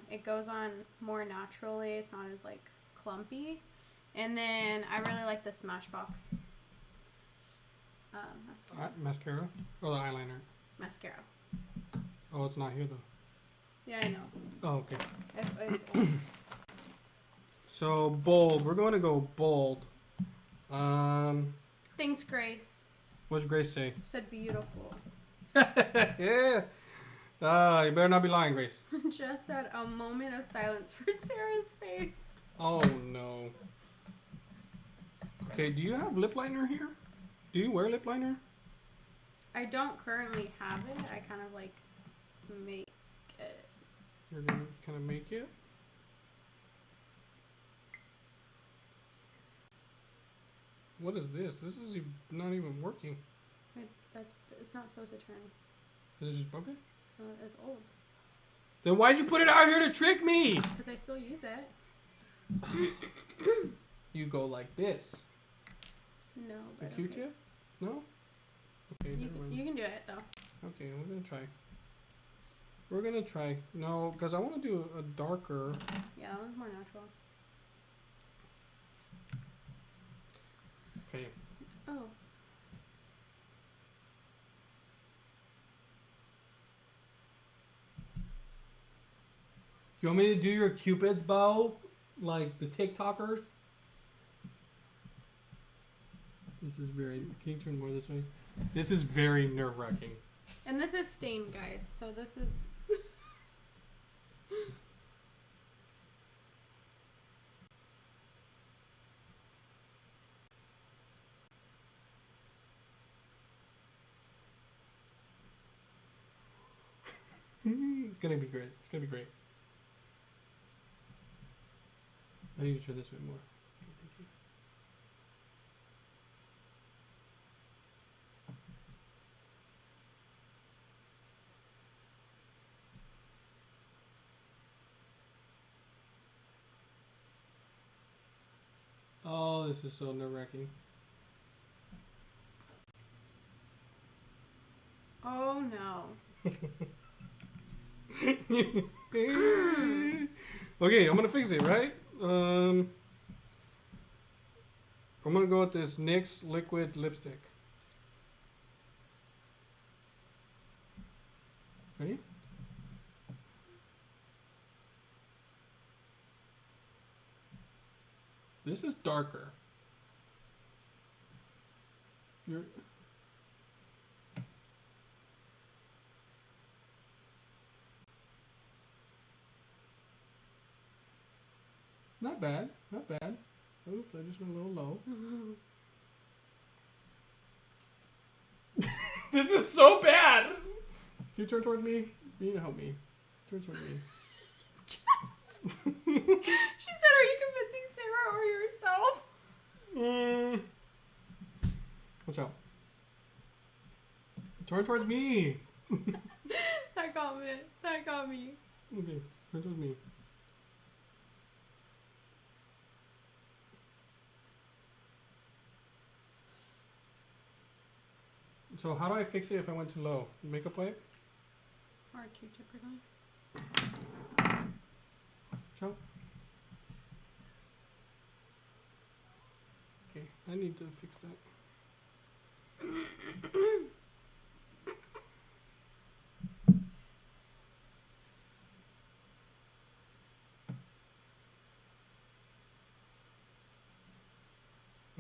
It goes on more naturally. It's not as like clumpy. And then I really like the Smashbox mascara. Mascara? Or the eyeliner? Mascara. Oh, it's not here though. Yeah, I know. Oh, okay. It's old. So bold. We're going to go bold. Thanks, Grace. What's Grace say? Said beautiful. Yeah. You better not be lying, Grace. Just said a moment of silence for Sarah's face. Oh no. Okay, do you have lip liner here? Do you wear lip liner? I don't currently have it. I kind of like make it. You're gonna kind of make it. What is this? This is not even working. It's not supposed to turn. Is it just broken? It's old. Then why'd you put it out here to trick me? Because I still use it. You go like this. No, The but Q-tip? okay. No? Okay, You never mind. can do it though. Okay, we're gonna try. We're gonna try. No, because I want to do a darker. Yeah, that one's more natural. Okay. Oh. You want me to do your Cupid's bow? Like the TikTokers? This is very... Can you turn more this way? This is very nerve-wracking. And this is stained, guys. So this is... It's gonna be great. It's gonna be great. I need to turn this way more. Okay, thank you. Oh, this is so nerve-wracking. Oh no. Okay, I'm gonna fix it, right? I'm gonna go with this NYX liquid lipstick. Ready? This is darker. You're... Not bad, not bad. Oops, I just went a little low. This is so bad! Can you turn towards me? You need to help me. Turn towards me. She said, are you convincing Sarah or yourself? Watch out. Turn towards me. That got me. That got me. Okay, turn towards me. So how do I fix it if I went too low? Makeup wipe? Or a Q-tip or something. Watch out. Okay, I need to fix that.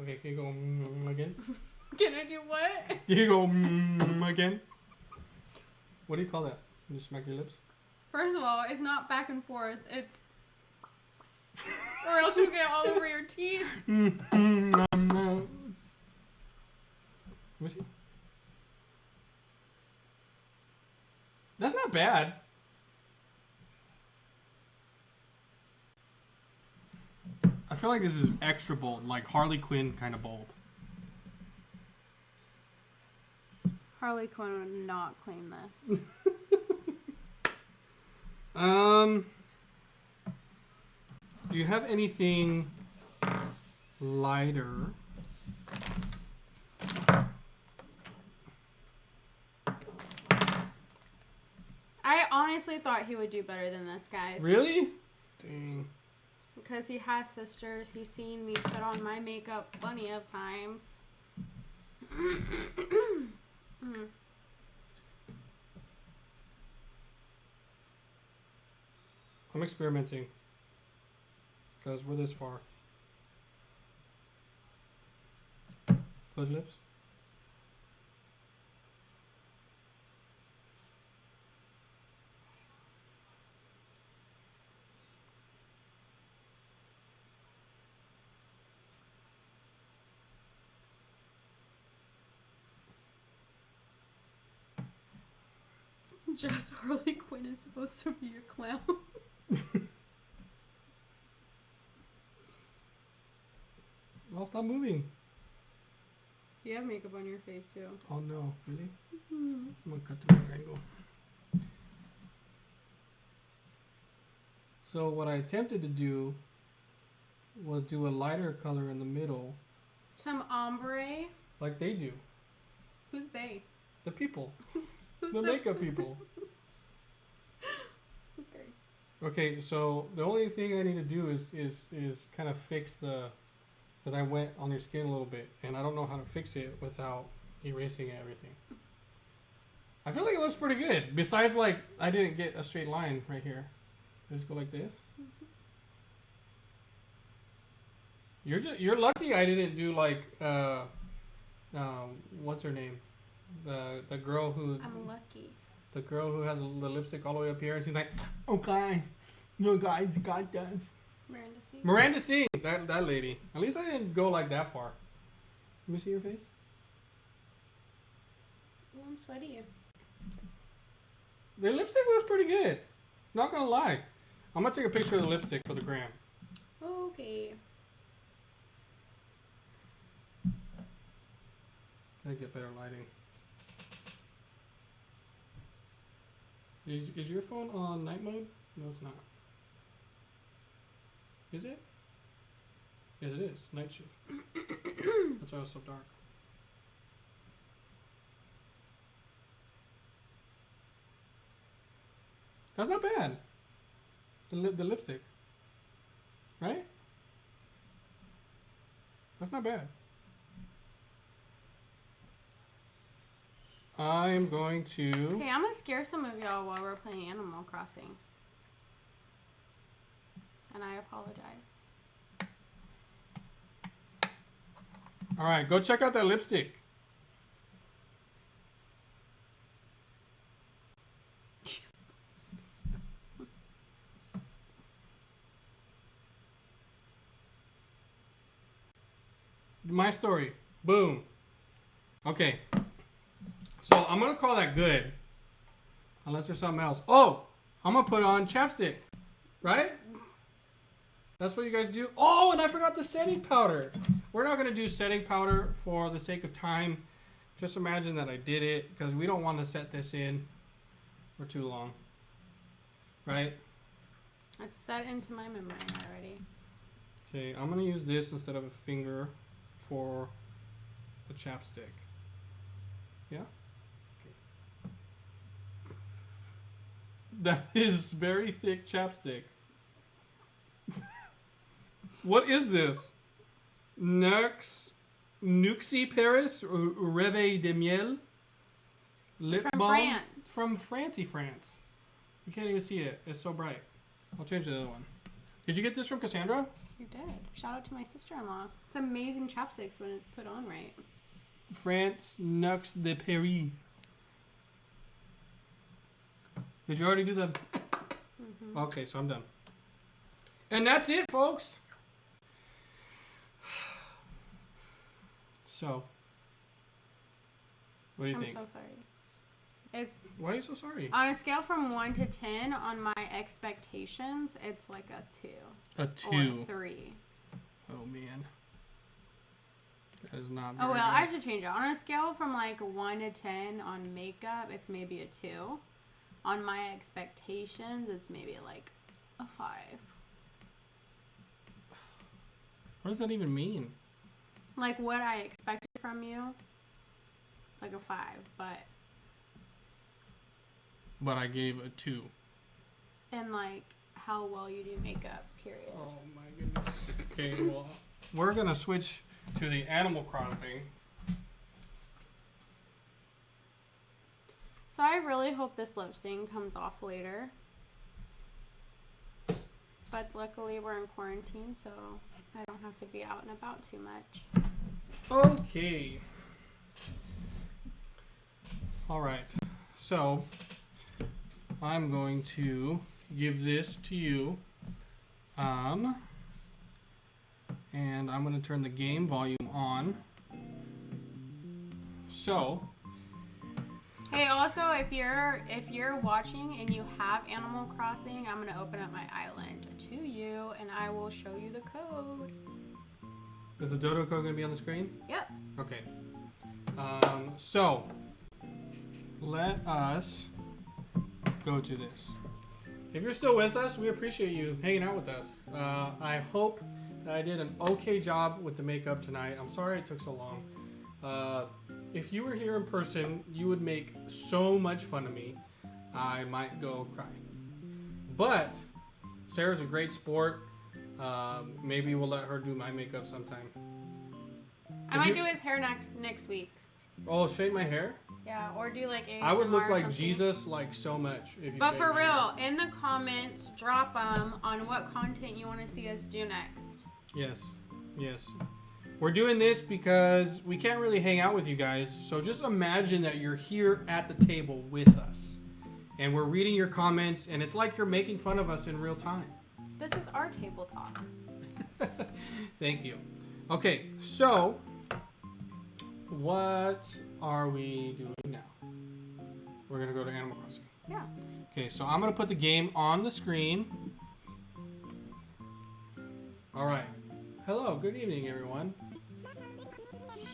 Okay, can you go again? Can I do what? Can you go again? What do you call that? You just smack your lips? First of all, it's not back and forth. It's... or else you'll get all over your teeth. Let me see. That's not bad. I feel like this is extra bold, like Harley Quinn kind of bold. Harley Quinn would not claim this. Do you have anything lighter? I honestly thought he would do better than this, guys. Really? Dang. Because he has sisters. He's seen me put on my makeup plenty of times. I'm experimenting. Because we're this far. Close your lips. Just Harley Quinn is supposed to be your clown. I'll stop moving. You have makeup on your face too. Oh no, really? I'm gonna cut to another angle. So what I attempted to do was do a lighter color in the middle, Some ombre. like they do. Who's they? The people. Who's The makeup people. Okay. Okay, so the only thing I need to do is kind of fix the, because I went on your skin a little bit, and I don't know how to fix it without erasing everything. I feel like it looks pretty good. Besides, like, I didn't get a straight line right here. Just go like this. You're lucky I didn't do like what's her name, the girl who I'm lucky. the girl who has the lipstick all the way up here, and she's like, okay, you guys got this. Miranda C. Miranda Sings, that lady. At least I didn't go like that far. Let me see your face. Oh, I'm sweaty. The lipstick looks pretty good. Not gonna lie. I'm gonna take a picture of the lipstick for the gram. Okay. Gotta get better lighting. Is your phone on night mode? No, it's not. Is it? Yes, it is. Night shift. That's why it's so dark. That's not bad. The lipstick. Right? That's not bad. I'm going to... Okay, I'm gonna scare some of y'all while we're playing Animal Crossing. And I apologize. Alright, go check out that lipstick. My story. Boom. Okay. So I'm gonna call that good. Unless there's something else. Oh! I'm gonna put on chapstick. Right? That's what you guys do. Oh, and I forgot the setting powder. We're not gonna do setting powder for the sake of time. Just imagine that I did it, because we don't want to set this in for too long. Right? It's set into my memory already. Okay, I'm gonna use this instead of a finger for the chapstick. Yeah? Okay. That is very thick chapstick. What is this? Nuxie Paris or Rêve de Miel? Lip from balm? France. From France. You can't even see it. It's so bright. I'll change the other one. Did you get this from Cassandra? You did. Shout out to my sister-in-law. It's amazing chopsticks when it's put on right. France Nux de Paris. Did you already do the... Mm-hmm. Okay, so I'm done. And that's it, folks. So, what do you I'm think? so sorry. It's Why are you so sorry? on a scale from 1 to 10 on my expectations, it's like a 2 A 2. or 3. Oh, man. That is not Oh very well, I good. should change it. On a scale from like 1 to 10 on makeup, it's maybe a 2. On my expectations, it's maybe like a 5. What does that even mean? Like what I expected from you, it's like a 5. But but I gave a 2. And like how well you do makeup, period. Oh my goodness. Okay, well, we're gonna switch to the Animal Crossing. So I really hope this lip stain comes off later. But luckily we're in quarantine, so I don't have to be out and about too much. Okay. All right. So I'm going to give this to you. And I'm going to turn the game volume on. So, Hey, also if you're watching and you have Animal Crossing, I'm gonna open up my island to you and I will show you the code. is the dodo code going to be on the screen? Yep. Okay. So, let us go to this. If you're still with us, we appreciate you hanging out with us. I hope that I did an okay job with the makeup tonight. I'm sorry it took so long. If you were here in person, you would make so much fun of me. I might go cry. But Sarah's a great sport. Maybe we'll let her do my makeup sometime. I might do his hair next week. Oh, shave my hair? Yeah, or do like ASMR I would look or like something. Jesus like so much if you But shaved for my hair. real, in the comments, drop them on what content you want to see us do next. Yes. Yes. We're doing this because we can't really hang out with you guys. So just imagine that you're here at the table with us. And we're reading your comments and it's like you're making fun of us in real time. This is our table talk. Thank you. Okay, so what are we doing now? We're going to go to Animal Crossing. Yeah. Okay, so I'm going to put the game on the screen. All right. Hello, good evening, everyone.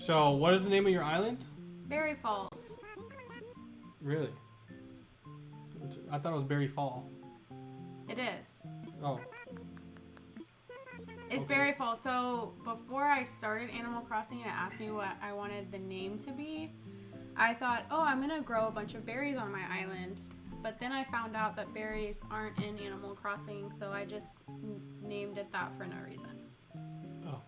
So, what is the name of your island? Berry Falls. Really? I thought it was Berry Fall. It is. Oh, It's Okay. Berry Falls. So before I started Animal Crossing and it asked me what I wanted the name to be, I thought, oh, I'm going to grow a bunch of berries on my island. But then I found out that berries aren't in Animal Crossing, so I just named it that for no reason. oh.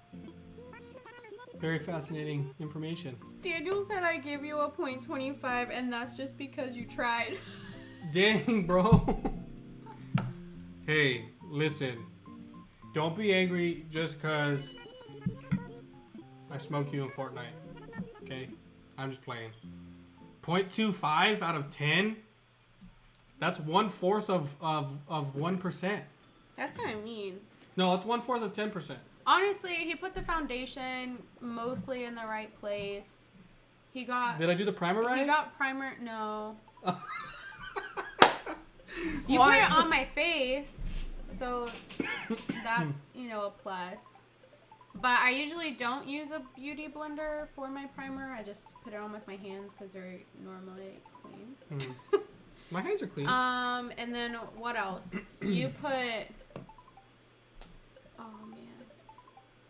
Very fascinating information. Daniel said I gave you a .25, and that's just because you tried. Dang, bro. Hey, listen. Don't be angry just because I smoke you in Fortnite. Okay? I'm just playing. 0.25 out of 10? That's 1/4 of 1%. That's kind of mean. No, it's 1/4 of 10%. Honestly, he put the foundation mostly in the right place. He got... Did I do the primer right? He got primer... No. You Why? put it on my face, so that's, a plus. But I usually don't use a beauty blender for my primer. I just put it on with my hands because they're normally clean. Mhm. My hands are clean. And then what else? You put... Oh, man.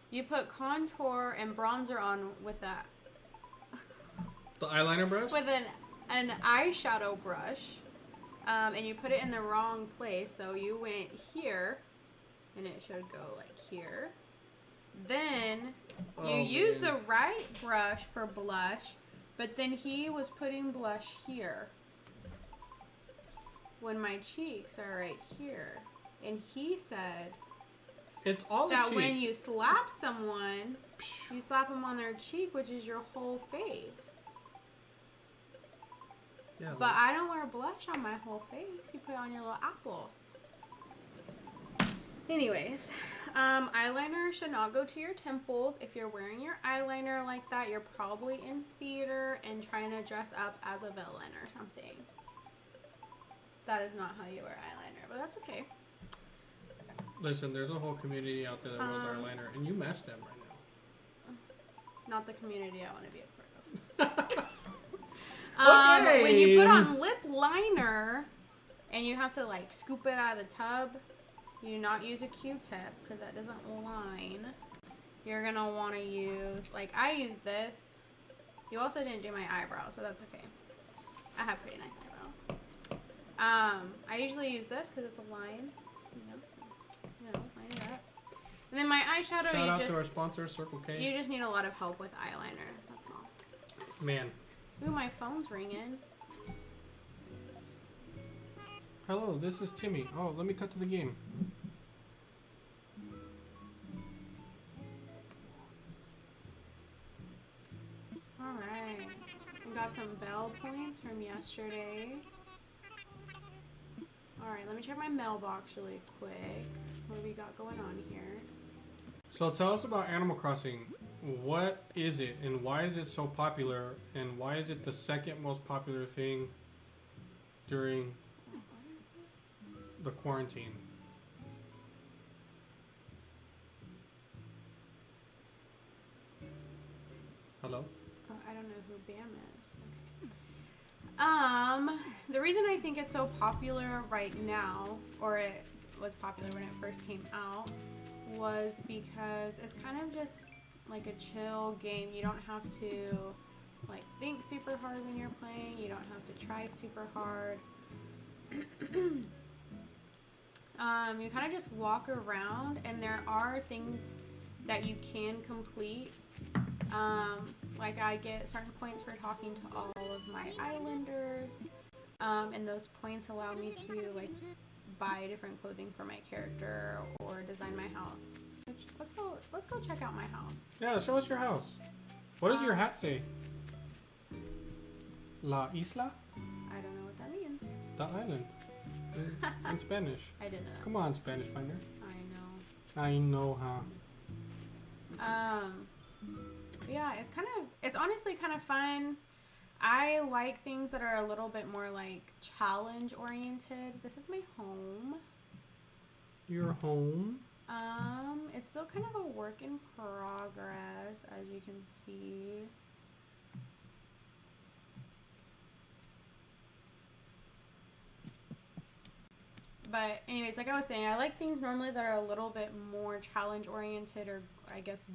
You put contour and bronzer on with that. The eyeliner brush? With an eyeshadow brush. And you put it in the wrong place. So you went here. And it should go like here. Then you use the right brush for blush. But then he was putting blush here. When my cheeks are right here. And he said It's all the that cheek. when you slap someone, you slap them on their cheek, which is your whole face. Yeah, But I don't wear blush on my whole face. You put it on your little apples. Anyways, eyeliner should not go to your temples. If you're wearing your eyeliner like that, you're probably in theater and trying to dress up as a villain or something. That is not how you wear eyeliner, but that's okay. Listen, there's a whole community out there that wears eyeliner, and you match them right now. Not the community I want to be a part of. When you put on lip liner and you have to like scoop it out of the tub, you do not use a Q-tip because that doesn't line. You're gonna want to use, like I use this. You also didn't do my eyebrows, but that's okay. I have pretty nice I usually use this because it's a line. Line it up. And then my eyeshadow, Shout out to our sponsor, Circle K. you just need a lot of help with eyeliner. That's all. Man. Ooh, my phone's ringing. Hello, this is Timmy. Oh, let me cut to the game. Alright. We got some bell points from yesterday. Alright, let me check my mailbox really quick. What do we got going on here? So tell us about Animal Crossing. What is it, and why is it so popular, and why is it the second most popular thing during the quarantine? Hello? Oh, I don't know who Bam is. Okay. The reason I think it's so popular right now, or it was popular when it first came out, was because it's kind of just like a chill game. You don't have to like think super hard when you're playing. You don't have to try super hard. You kind of just walk around, and there are things that you can complete. Like I get certain points for talking to all of my islanders, and those points allow me to like buy different clothing for my character or design my house. Which, let's go check out my house. Yeah, show us your house. What does your hat say? La Isla? I don't know what that means. The island. In Spanish. I didn't know. Come on, Spanish minder. I I know, huh? know. Yeah, it's honestly kind of fun. I like things that are a little bit more like challenge oriented. This is my home. Your home? It's still kind of a work in progress, as you can see. But anyways, like I was saying, I like things normally that are a little bit more challenge oriented, or I guess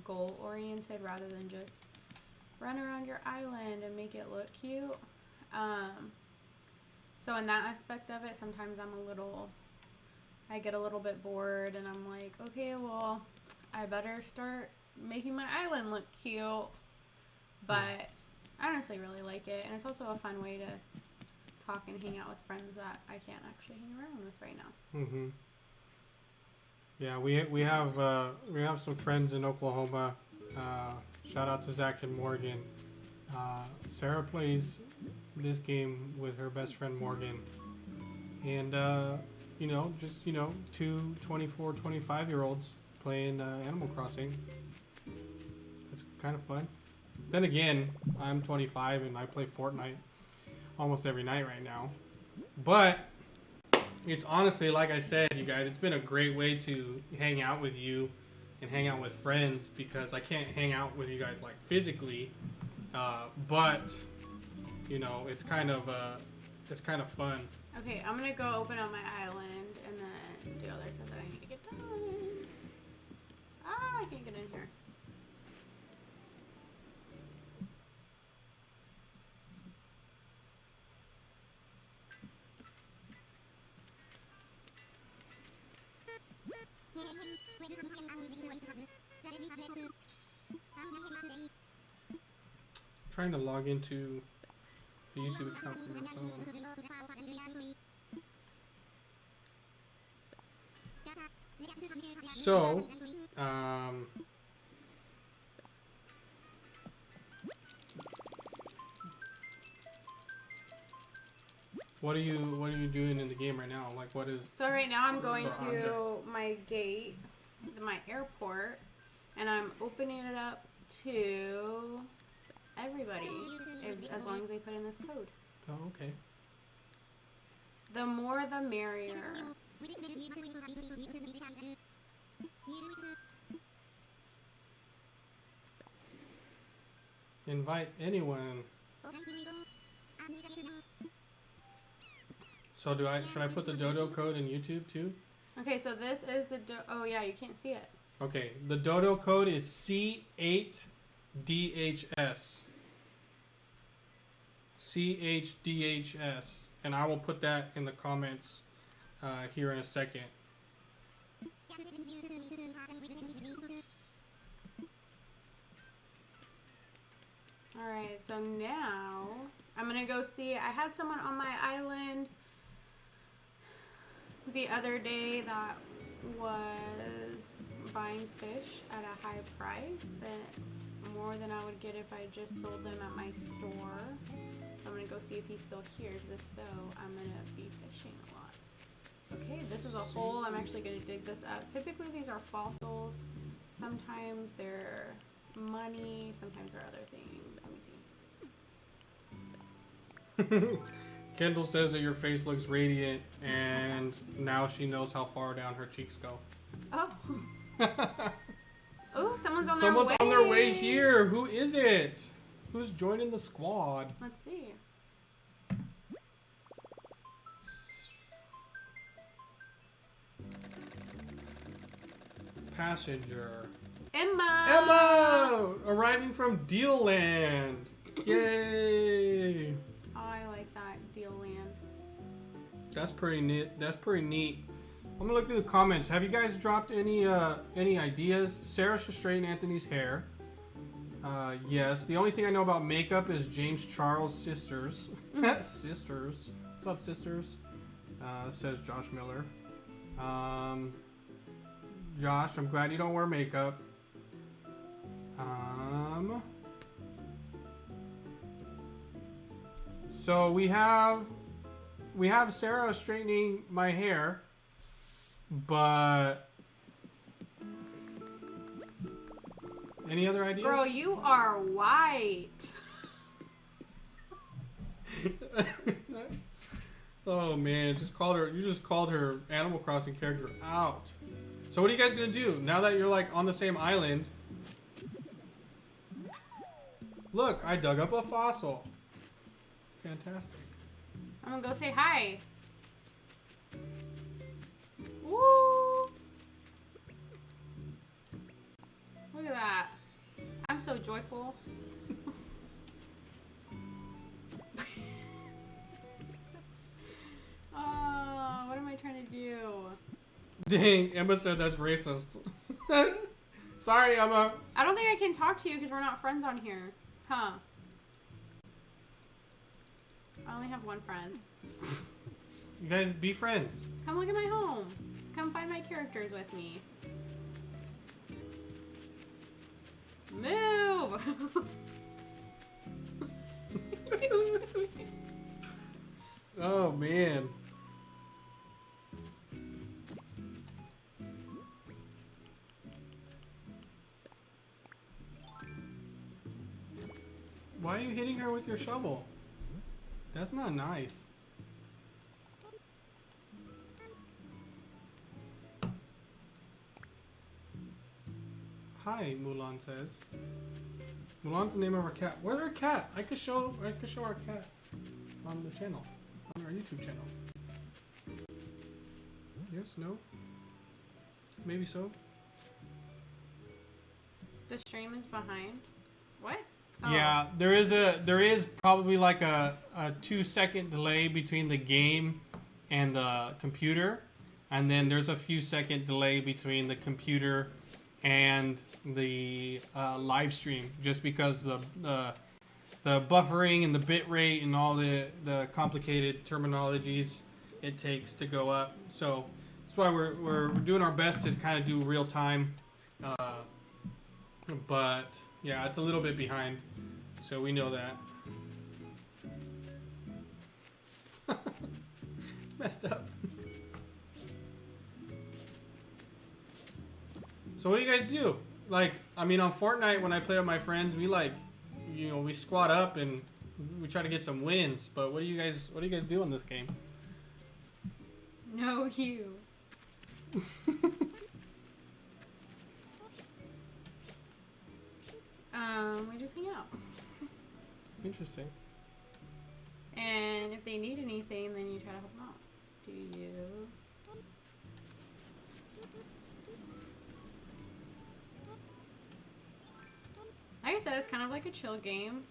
goal oriented, rather than just run around your island and make it look cute. So in that aspect of it, sometimes I get a little bit bored, and I'm like, okay, well, I better start making my island look cute. But I honestly really like it, and it's also a fun way to talk and hang out with friends that I can't actually hang around with right now. Mm-hmm. Yeah, we have some friends in Oklahoma. Shout out to Zach and Morgan. Sarah plays this game with her best friend Morgan, and two 24, 25-year-olds playing Animal Crossing. It's kind of fun. Then again, I'm 25 and I play Fortnite almost every night right now. But it's honestly, like I said, you guys, it's been a great way to hang out with you and hang out with friends, because I can't hang out with you guys like physically, but it's kind of fun. Okay, I'm gonna go open up my island and then do other stuff that I need to get done. I can't get in here. Trying to log into the YouTube account from my phone. So, what are you doing in the game right now? Like, what is? So right now I'm going the to object? my gate, my airport, and I'm opening it up to everybody, as long as they put in this code. Oh, okay. The more the merrier. Invite anyone. So should I put the dodo code in YouTube too? Okay, so this is the oh yeah, you can't see it. Okay, the dodo code is C8DHS. CHDHS. and I will put that in the comments here in a second. Alright, so now I'm gonna go see. I had someone on my island the other day that was buying fish at a high price, that more than I would get if I just sold them at my store. So I'm gonna go see if he's still here, because if so, I'm gonna be fishing a lot. Okay, this is a hole. I'm actually gonna dig this up. Typically these are fossils. Sometimes they're money, sometimes they're other things. Let me see. Kendall says that your face looks radiant, and now she knows how far down her cheeks go. Oh. Oh, someone's on Someone's their way. on their way here. Who is it? Who's joining the squad? Let's see. Passenger. Emma. Emma! Arriving from Deal Land. Yay! Oh, I like that deal land. That's pretty neat. That's pretty neat. I'm gonna look through the comments. Have you guys dropped any ideas? Sarah should straighten Anthony's hair. Yes. The only thing I know about makeup is James Charles' sisters. Sisters. What's up, sisters? Says Josh Miller. Josh, I'm glad you don't wear makeup. So we have Sarah straightening my hair, but any other ideas? Bro, you are white. Oh man, you just called her Animal Crossing character out. So what are you guys gonna do now that you're like on the same island? Look, I dug up a fossil. Fantastic. I'm gonna go say hi. Woo! Look at that. I'm so joyful. Oh, what am I trying to do? Dang, Emma said that's racist. Sorry, Emma. I don't think I can talk to you because we're not friends on here. Huh. I only have one friend. You guys be friends. Come look at my home. Come find my characters with me. Move! Oh man. Why are you hitting her with your shovel? That's not nice. Hi, Mulan says. Mulan's the name of our cat. Where's our cat? I could show our cat on the channel, on our YouTube channel. Yes, no? Maybe so. The stream is behind. What? Yeah, there is probably like a 2-second delay between the game and the computer, and then there's a few second delay between the computer and the live stream, just because the buffering and the bit rate and all the complicated terminologies it takes to go up. So that's why we're doing our best to kind of do real time, but yeah, it's a little bit behind, so we know that. Messed up. So what do you guys do? Like, I mean, on Fortnite, when I play with my friends, we like, we squat up and we try to get some wins. But what do you guys do in this game? No, you. We just hang out. Interesting. And if they need anything, then you try to help them out. Do you? Like I said, it's kind of like a chill game.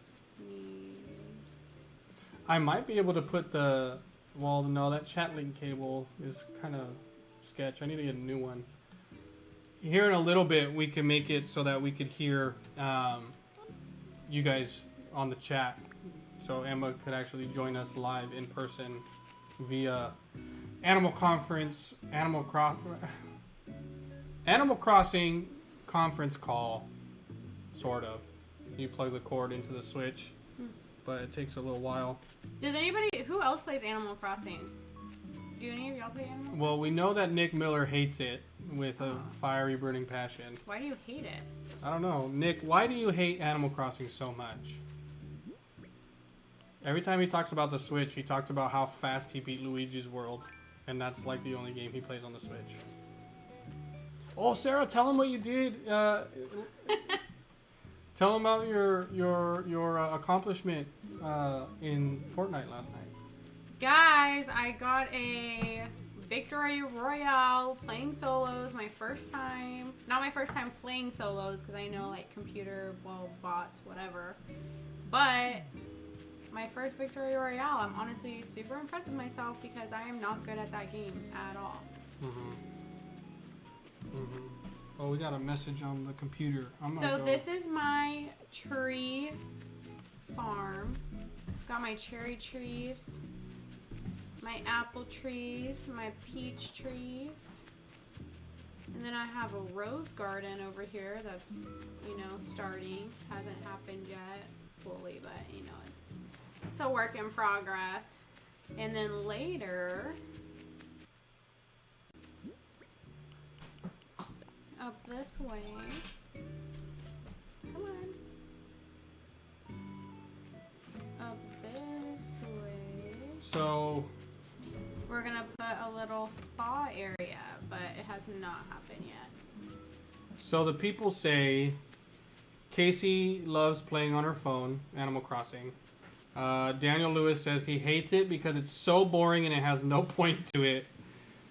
I might be able to put the Well, no, that chat link cable is kind of sketch. I need to get a new one. Here in a little bit, we can make it so that we could hear you guys on the chat. So Emma could actually join us live in person via Animal Crossing conference call, sort of. You plug the cord into the Switch, but it takes a little while. Who else plays Animal Crossing? Do any of y'all play Animal? Well, we know that Nick Miller hates it with a fiery burning passion. Why do you hate it? I don't know. Nick, why do you hate Animal Crossing so much? Every time he talks about the Switch, he talks about how fast he beat Luigi's World. And that's like the only game he plays on the Switch. Oh, Sarah, tell him what you did. Tell him about your accomplishment in Fortnite last night. Guys, I got a Victory Royale playing solos. My first time. Not my first time playing solos, because I know, like, computer, well, bots, whatever. But my first Victory Royale, I'm honestly super impressed with myself because I am not good at that game at all. Oh, we got a message on the computer. This is my tree farm. Got my cherry trees, my apple trees, my peach trees. And then I have a rose garden over here that's, starting. Hasn't happened yet fully, but, it's a work in progress. And then later, up this way, come on, up this way, So, we're gonna put a little spa area, but it has not happened yet. so the people say Casey loves playing on her phone, Animal Crossing. Daniel Lewis says he hates it because it's so boring and it has no point to it.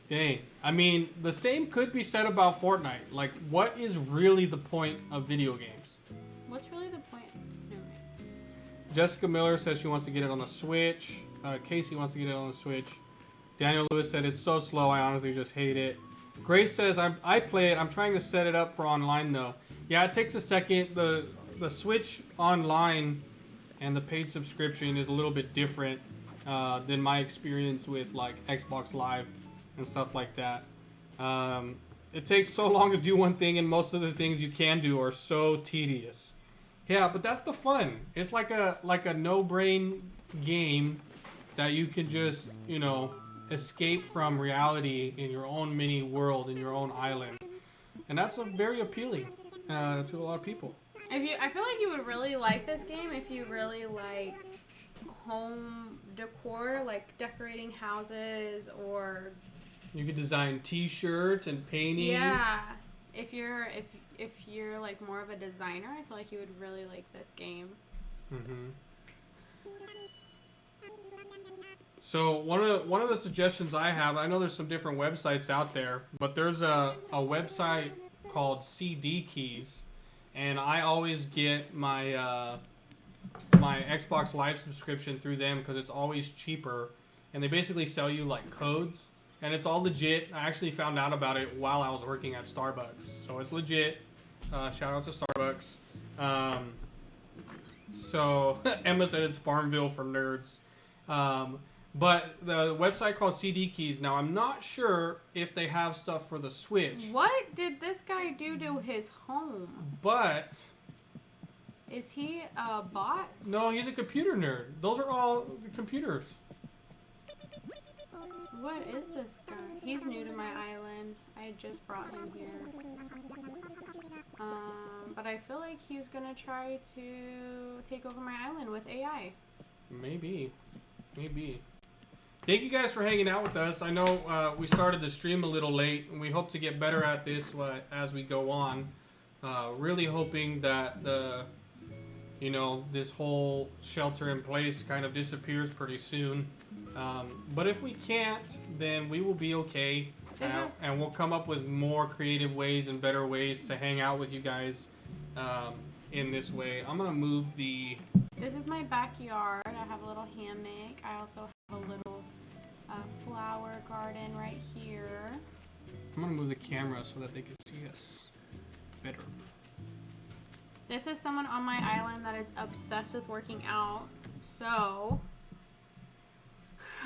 Dang. I mean, the same could be said about Fortnite. Like, what is really the point of video games? What's really the point? Never mind. Jessica Miller says she wants to get it on the Switch. Casey wants to get it on the Switch. Daniel Lewis said it's so slow, I honestly just hate it. Grace says I play it. I'm trying to set it up for online though. Yeah, it takes a second. The Switch online and the paid subscription is a little bit different than my experience with like Xbox Live and stuff like that. It takes so long to do one thing, and most of the things you can do are so tedious. Yeah, but that's the fun. It's like a no-brain game that you can just, escape from reality in your own mini world, in your own island. And that's very appealing to a lot of people. I feel like you would really like this game if you really like home decor, like decorating houses or. You could design T-shirts and paintings. Yeah, if you're like more of a designer, I feel like you would really like this game. So one of the suggestions I have, I know there's some different websites out there, but there's a website called CD Keys, and I always get my my Xbox Live subscription through them because it's always cheaper, and they basically sell you like codes, and it's all legit. I actually found out about it while I was working at Starbucks, so it's legit. Shout out to Starbucks. So Emma said it's Farmville for nerds. But the website called CD Keys. Now, I'm not sure if they have stuff for the Switch. What did this guy do to his home? But Is he a bot? no, he's a computer nerd. Those are all the computers. What is this guy? He's new to my island. I just brought him here. But I feel like he's gonna try to take over my island with AI. Maybe. Thank you guys for hanging out with us. I know we started the stream a little late, and we hope to get better at this as we go on. Really hoping that this whole shelter in place kind of disappears pretty soon. But if we can't, then we will be okay. And we'll come up with more creative ways and better ways to hang out with you guys in this way. I'm going to move the... This is my backyard. I have a little hammock. I also have a little garden right here. I'm gonna move the camera so that they can see us better. This is someone on my island that is obsessed with working out. So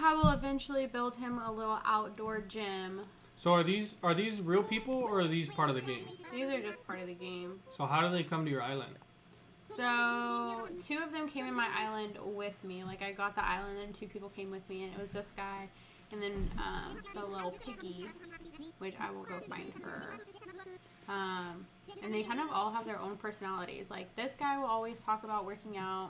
I will eventually build him a little outdoor gym. So are these real people or are these part of the game? These are just part of the game. So how do they come to your island? So 2 of them came in my island with me. Like I got the island and 2 people came with me, and it was this guy and then the little piggy, which I will go find her. And they kind of all have their own personalities. Like this guy will always talk about working out.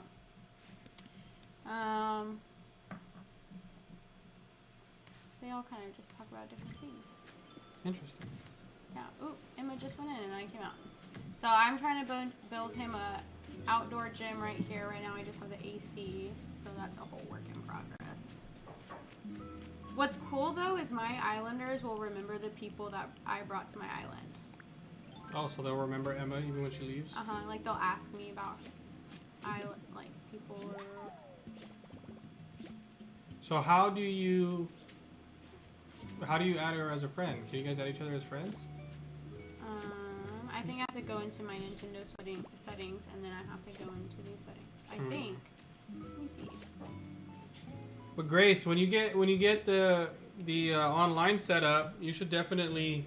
They all kind of just talk about different things. Interesting. Yeah. Ooh, Emma just went in and I came out. So I'm trying to build him a outdoor gym right here. Right now I just have the AC, so that's a whole work in progress. What's cool though is my islanders will remember the people that I brought to my island. Oh, so they'll remember Emma even when she leaves? Like they'll ask me about people or... So how do you add her as a friend? Can you guys add each other as friends? I think I have to go into my Nintendo settings, and then I have to go into these settings. I think. Let me see. But Grace, when you get the online setup, you should definitely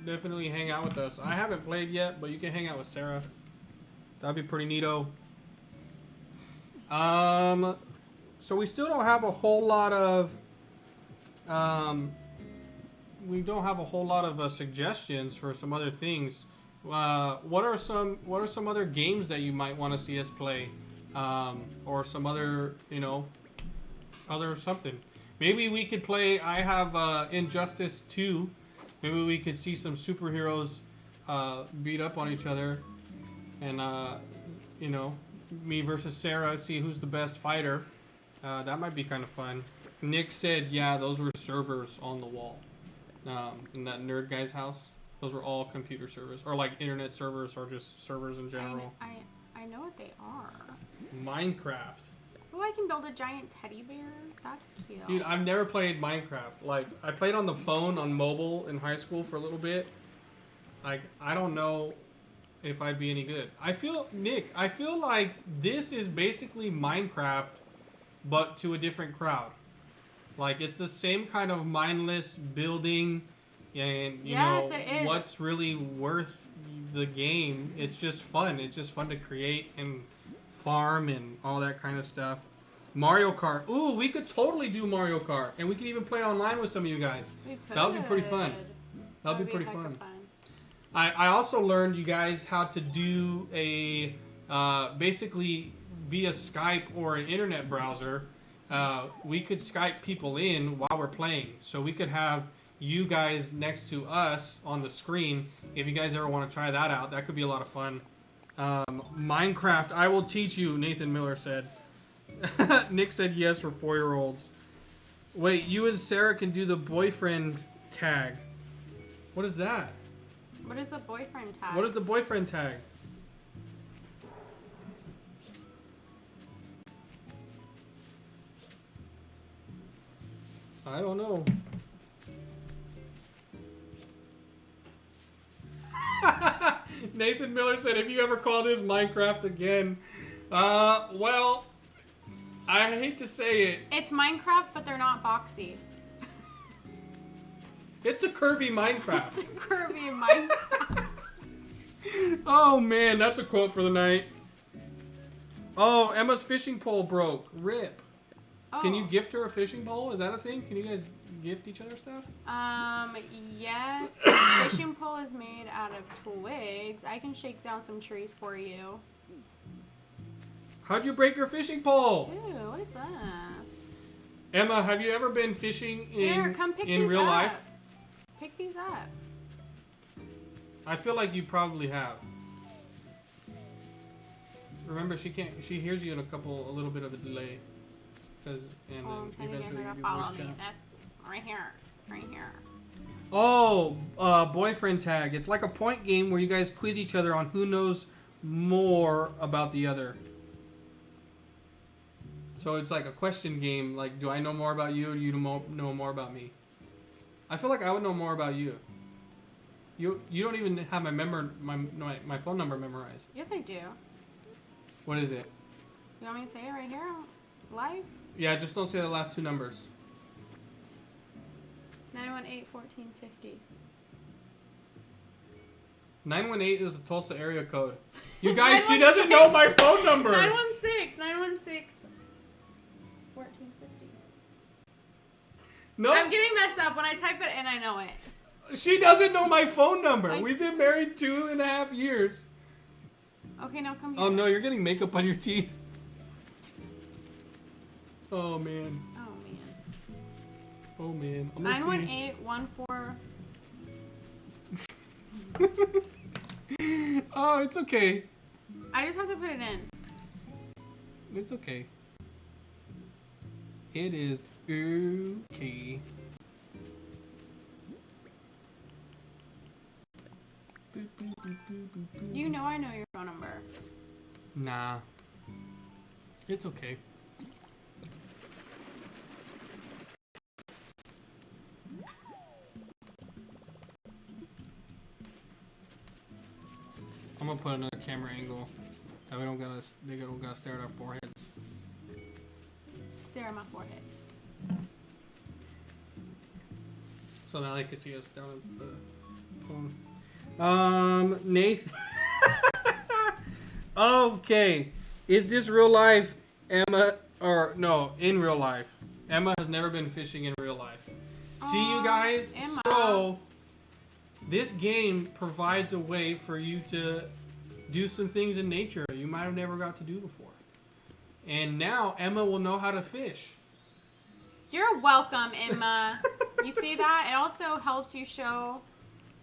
hang out with us. I haven't played yet, but you can hang out with Sarah. That'd be pretty neato. So we still don't have a whole lot of suggestions for some other things. What are some other games that you might want to see us play, or some other other something? Maybe we could play. I have Injustice 2. Maybe we could see some superheroes beat up on each other, and me versus Sarah, see who's the best fighter. That might be kind of fun. Nick said, yeah, those were servers on the wall in that nerd guy's house. Those were all computer servers, or like internet servers, or just servers in general. I know what they are. Minecraft. Oh, I can build a giant teddy bear. That's cute. Dude, I've never played Minecraft. Like, I played on the phone on mobile in high school for a little bit. Like, I don't know if I'd be any good. I feel like this is basically Minecraft, but to a different crowd. Like, it's the same kind of mindless building, and Yes, it is. what's really worth the game. It's just fun. It's just fun to create and farm and all that kind of stuff. Mario Kart. Ooh, we could totally do Mario Kart, and we could even play online with some of you guys. We could. That would be pretty fun. That would be pretty fun. I also learned, you guys, how to do a basically via Skype or an internet browser. We could Skype people in while we're playing, so we could have you guys next to us on the screen. If you guys ever want to try that out, that could be a lot of fun. Minecraft, I will teach you, Nathan Miller said. Nick said yes for 4-year-olds. Wait, you and Sarah can do the boyfriend tag. What is that? What is the boyfriend tag? What is the boyfriend tag? I don't know. Nathan Miller said, if you ever call this Minecraft again, well, I hate to say it. It's Minecraft, but they're not boxy. It's a curvy Minecraft. It's a curvy Minecraft. Oh man, that's a quote for the night. Oh, Emma's fishing pole broke. Rip. Oh. Can you gift her a fishing pole? Is that a thing? Can you guys gift each other stuff? Yes. The fishing pole is made out of twigs. I can shake down some trees for you. How'd you break your fishing pole? Ew, what is that? Emma, have you ever been fishing Here, come pick in these real up. life? Pick these up. I feel like you probably have. Remember, she hears you in a little bit of a delay. And I'm then trying to get eventually her to your follow voice me. chat. That's right here. Right here. Oh, boyfriend tag. It's like a point game where you guys quiz each other on who knows more about the other. So it's like a question game. Like, do I know more about you, or do you know more about me? I feel like I would know more about you. You don't even have my phone number memorized. Yes, I do. What is it? You want me to say it right here? Live? Yeah, just don't say the last two numbers. 918-1450. 918 is the Tulsa area code. You guys, she doesn't know my phone number. 916. 1450. No, I'm getting messed up. When I type it in, I know it. she doesn't know my phone number. We've been married 2.5 years. Okay, now come here. Oh no, you're getting makeup on your teeth. Oh man. Oh, man. Oh man. I'm gonna 918-14. Oh, it's okay. I just have to put it in. It's okay. It is okay. You know I know your phone number. Nah. It's okay. I'm gonna put another camera angle that they don't gotta stare at our foreheads. Stare at my forehead. So now they can see us down at the phone. Nathan. Okay. Is this real life, Emma? Or no, in real life. Emma has never been fishing in real life. See you guys. Emma. So, this game provides a way for you to do some things in nature you might have never got to do before. And now Emma will know how to fish. You're welcome, Emma. You see that? It also helps you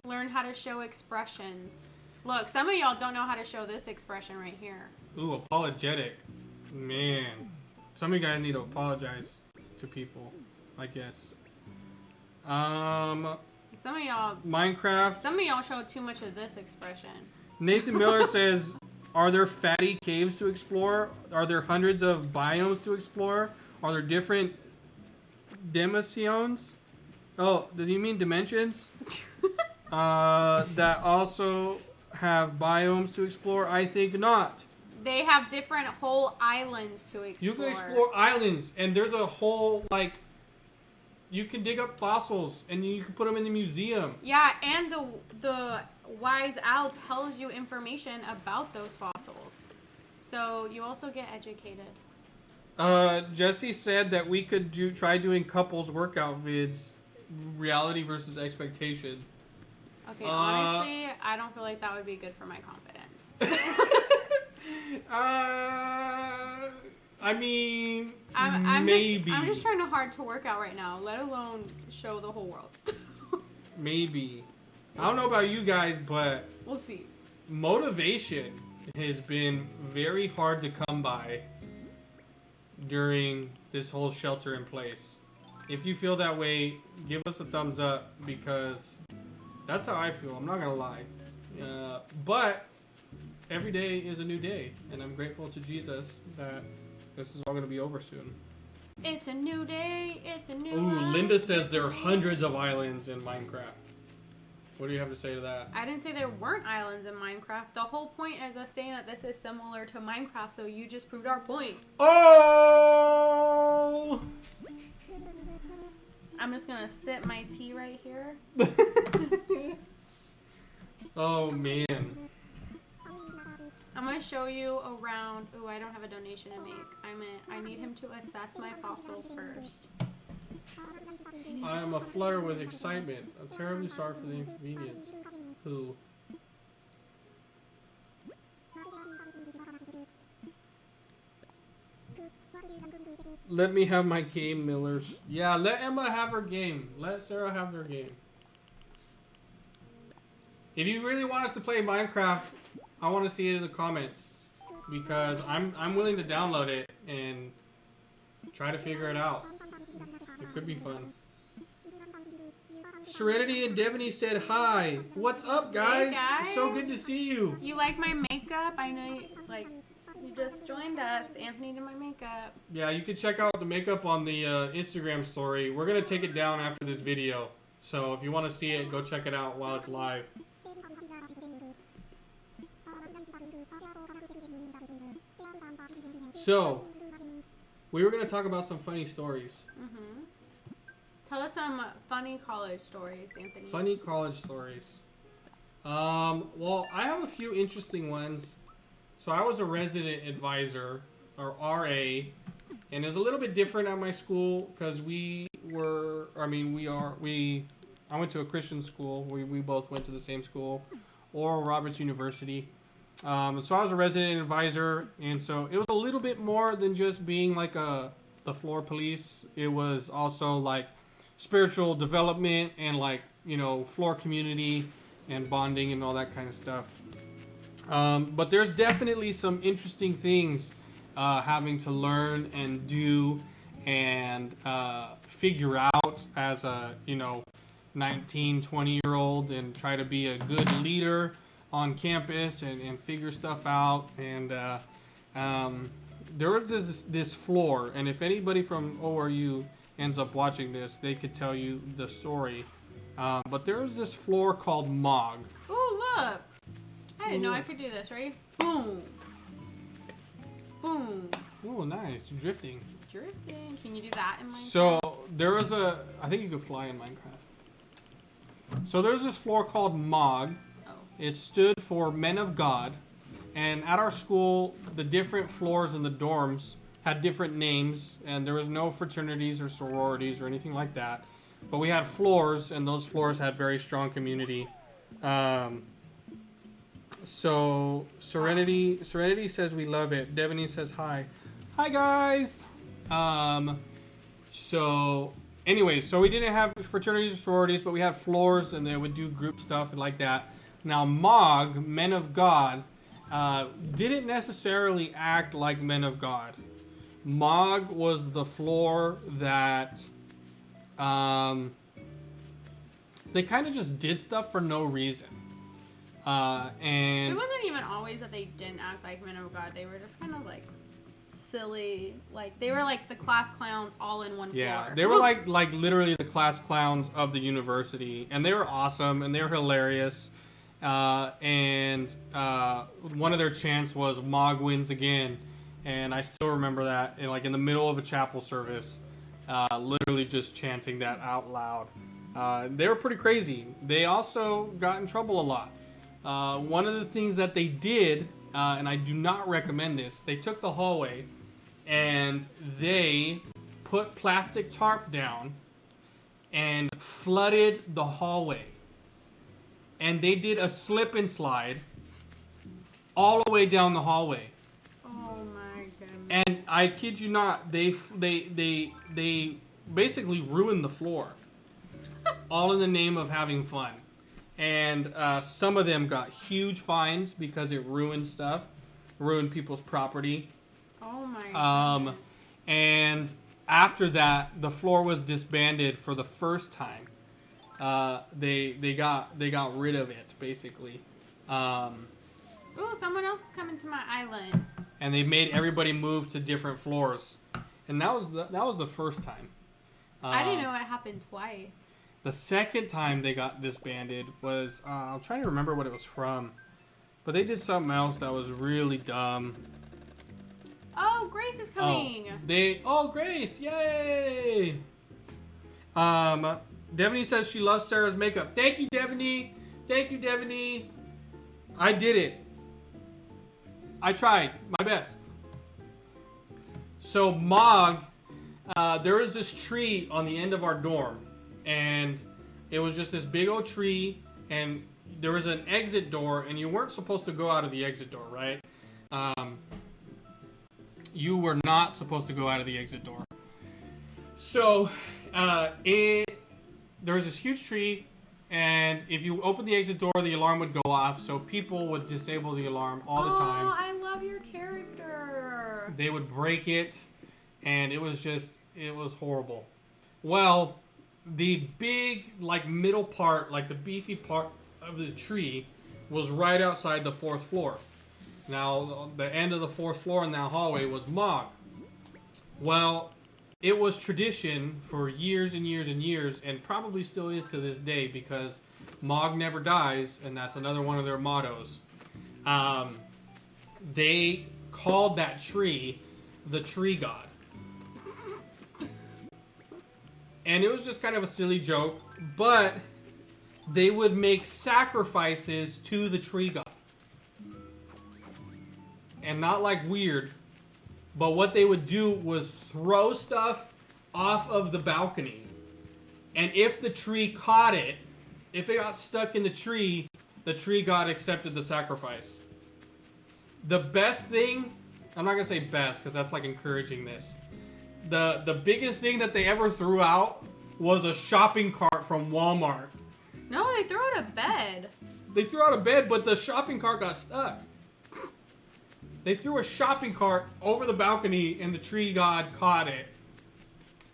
learn how to show expressions. Look, some of y'all don't know how to show this expression right here. Ooh, apologetic. Man. Some of you guys need to apologize to people, I guess. Some of y'all Minecraft. show too much of this expression. Nathan Miller says, are there fatty caves to explore? Are there hundreds of biomes to explore? Are there different dimensions? Oh, does he mean dimensions? That also have biomes to explore? I think not. They have different whole islands to explore. You can explore islands, and there's a whole, like, you can dig up fossils, and you can put them in the museum. Yeah, and the Wise Owl tells you information about those fossils. So you also get educated. Jesse said that we could try doing couples workout vids, reality versus expectation. Okay, honestly, I don't feel like that would be good for my confidence. I mean, I'm maybe. I'm just trying hard to work out right now, let alone show the whole world. Maybe. I don't know about you guys, but We'll see. motivation has been very hard to come by during this whole shelter in place. If you feel that way, give us a thumbs up, because that's how I feel. I'm not gonna lie. But every day is a new day, and I'm grateful to Jesus that this is all gonna be over soon. It's a new day. It's a new. Ooh, life. Linda says there are hundreds of islands in Minecraft. What do you have to say to that? I didn't say there weren't islands in Minecraft. The whole point is us saying that this is similar to Minecraft, so you just proved our point. Oh! I'm just gonna sip my tea right here. Oh man. I'm gonna show you around. Ooh, I don't have a donation to make. I need him to assess my fossils first. I am aflutter with excitement. I'm terribly sorry for the inconvenience. Who? Let me have my game, Millers. Yeah, let Emma have her game. Let Sarah have their game. If you really want us to play Minecraft, I want to see it in the comments, because I'm willing to download it and try to figure it out. It could be fun. Serenity and Devaney said hi. What's up, guys? Hey, guys. So good to see you. You like my makeup? I know you just joined us. Anthony did my makeup. Yeah, you can check out the makeup on the Instagram story. We're gonna take it down after this video, So if you want to see it, go check it out while it's live. So, we were going to talk about some funny stories. Mm-hmm. Tell us some funny college stories, Anthony. Funny college stories. Well, I have a few interesting ones. So I was a resident advisor, or RA, and it was a little bit different at my school because I went to a Christian school. We both went to the same school, Oral Roberts University. So I was a resident advisor, and so it was a little bit more than just being like the floor police. It was also like spiritual development and like, floor community and bonding and all that kind of stuff. But there's definitely some interesting things having to learn and do and figure out as a 19, 20-year-old and try to be a good leader on campus and figure stuff out. And there was this floor, and if anybody from ORU ends up watching this, they could tell you the story. But there was this floor called MOG. Ooh, look! I didn't know I could do this. Ready? Boom! Boom! Oh, nice. Drifting. Drifting. Can you do that in Minecraft? So there was I think you could fly in Minecraft. So there's this floor called MOG. Oh. It stood for Men of God. And at our school, the different floors in the dorms had different names, and there was no fraternities or sororities or anything like that. But we had floors, and those floors had very strong community. So Serenity says we love it. Devaney says hi. Hi guys. So anyway, so we didn't have fraternities or sororities, but we had floors, and they would do group stuff and like that. Now MOG, Men of God, didn't necessarily act like Men of God. MOG was the floor that they kind of just did stuff for no reason. And it wasn't even always that they didn't act like Men of God. They were just kind of like silly. Like they were like the class clowns all in one yeah, floor. they were like literally the class clowns of the university, and they were awesome and they were hilarious. And one of their chants was "MOG wins again," and I still remember that in the middle of a chapel service, literally just chanting that out loud. They were pretty crazy. They also got in trouble a lot. One of the things that they did, and I do not recommend this, they took the hallway and they put plastic tarp down and flooded the hallway. And they did a slip and slide all the way down the hallway. Oh my goodness. And I kid you not, they basically ruined the floor. All in the name of having fun. And some of them got huge fines because it ruined stuff, ruined people's property. Oh my goodness. And after that, the floor was disbanded for the first time. They got rid of it basically. Ooh, someone else is coming to my island. And they made everybody move to different floors. And that was the first time. I didn't know it happened twice. The second time they got disbanded was, I'm trying to remember what it was from. But they did something else that was really dumb. Oh, Grace is coming. Grace, yay! Devaney says she loves Sarah's makeup. Thank you, Devaney. I did it. I tried my best. So MOG, there was this tree on the end of our dorm. And it was just this big old tree, and there was an exit door, and you weren't supposed to go out of the exit door, right? You were not supposed to go out of the exit door. So, there was this huge tree, and if you open the exit door, the alarm would go off, so people would disable the alarm all the time. Oh, I love your character. They would break it, and it was horrible. Well, the big, middle part, the beefy part of the tree was right outside the 4th floor. Now, the end of the 4th floor in that hallway was MOG. Well, it was tradition for years and years and years, and probably still is to this day, because Mog never dies, and that's another one of their mottos. They called that tree the tree god. And it was just kind of a silly joke, but they would make sacrifices to the tree god. And not like weird, but what they would do was throw stuff off of the balcony. And if the tree caught it, if it got stuck in the tree god accepted the sacrifice. The best thing, I'm not going to say best because that's like encouraging this. The biggest thing that they ever threw out was a shopping cart from Walmart. No, they threw out a bed. They threw out a bed, but the shopping cart got stuck. They threw a shopping cart over the balcony, and the tree god caught it.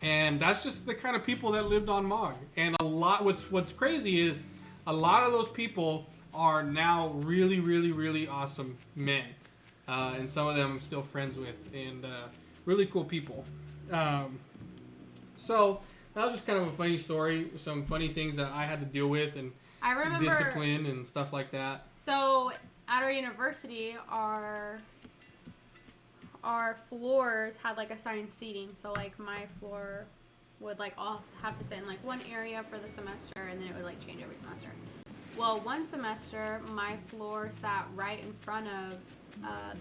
And that's just the kind of people that lived on Mog. And what's crazy is a lot of those people are now really, really, really awesome men. And some of them I'm still friends with, and really cool people. So that was just kind of a funny story, some funny things that I had to deal with, and I remember discipline and stuff like that. So at our university, our floors had like assigned seating. So like my floor would like all have to sit in like one area for the semester, and then it would like change every semester. Well, one semester my floor sat right in front of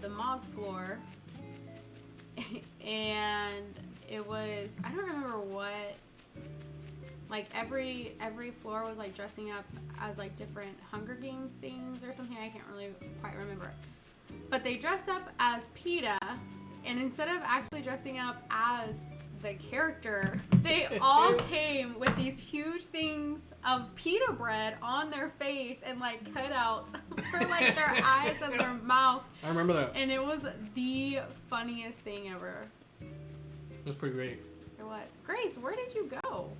the Mog floor, and it was, I don't remember what, like every floor was like dressing up as like different Hunger Games things or something. I can't really quite remember. But they dressed up as PETA, and instead of actually dressing up as the character, they all came with these huge things of pita bread on their face and like cutouts for like their eyes and their mouth. I remember that. And it was the funniest thing ever. It was pretty great. It was. Grace, where did you go?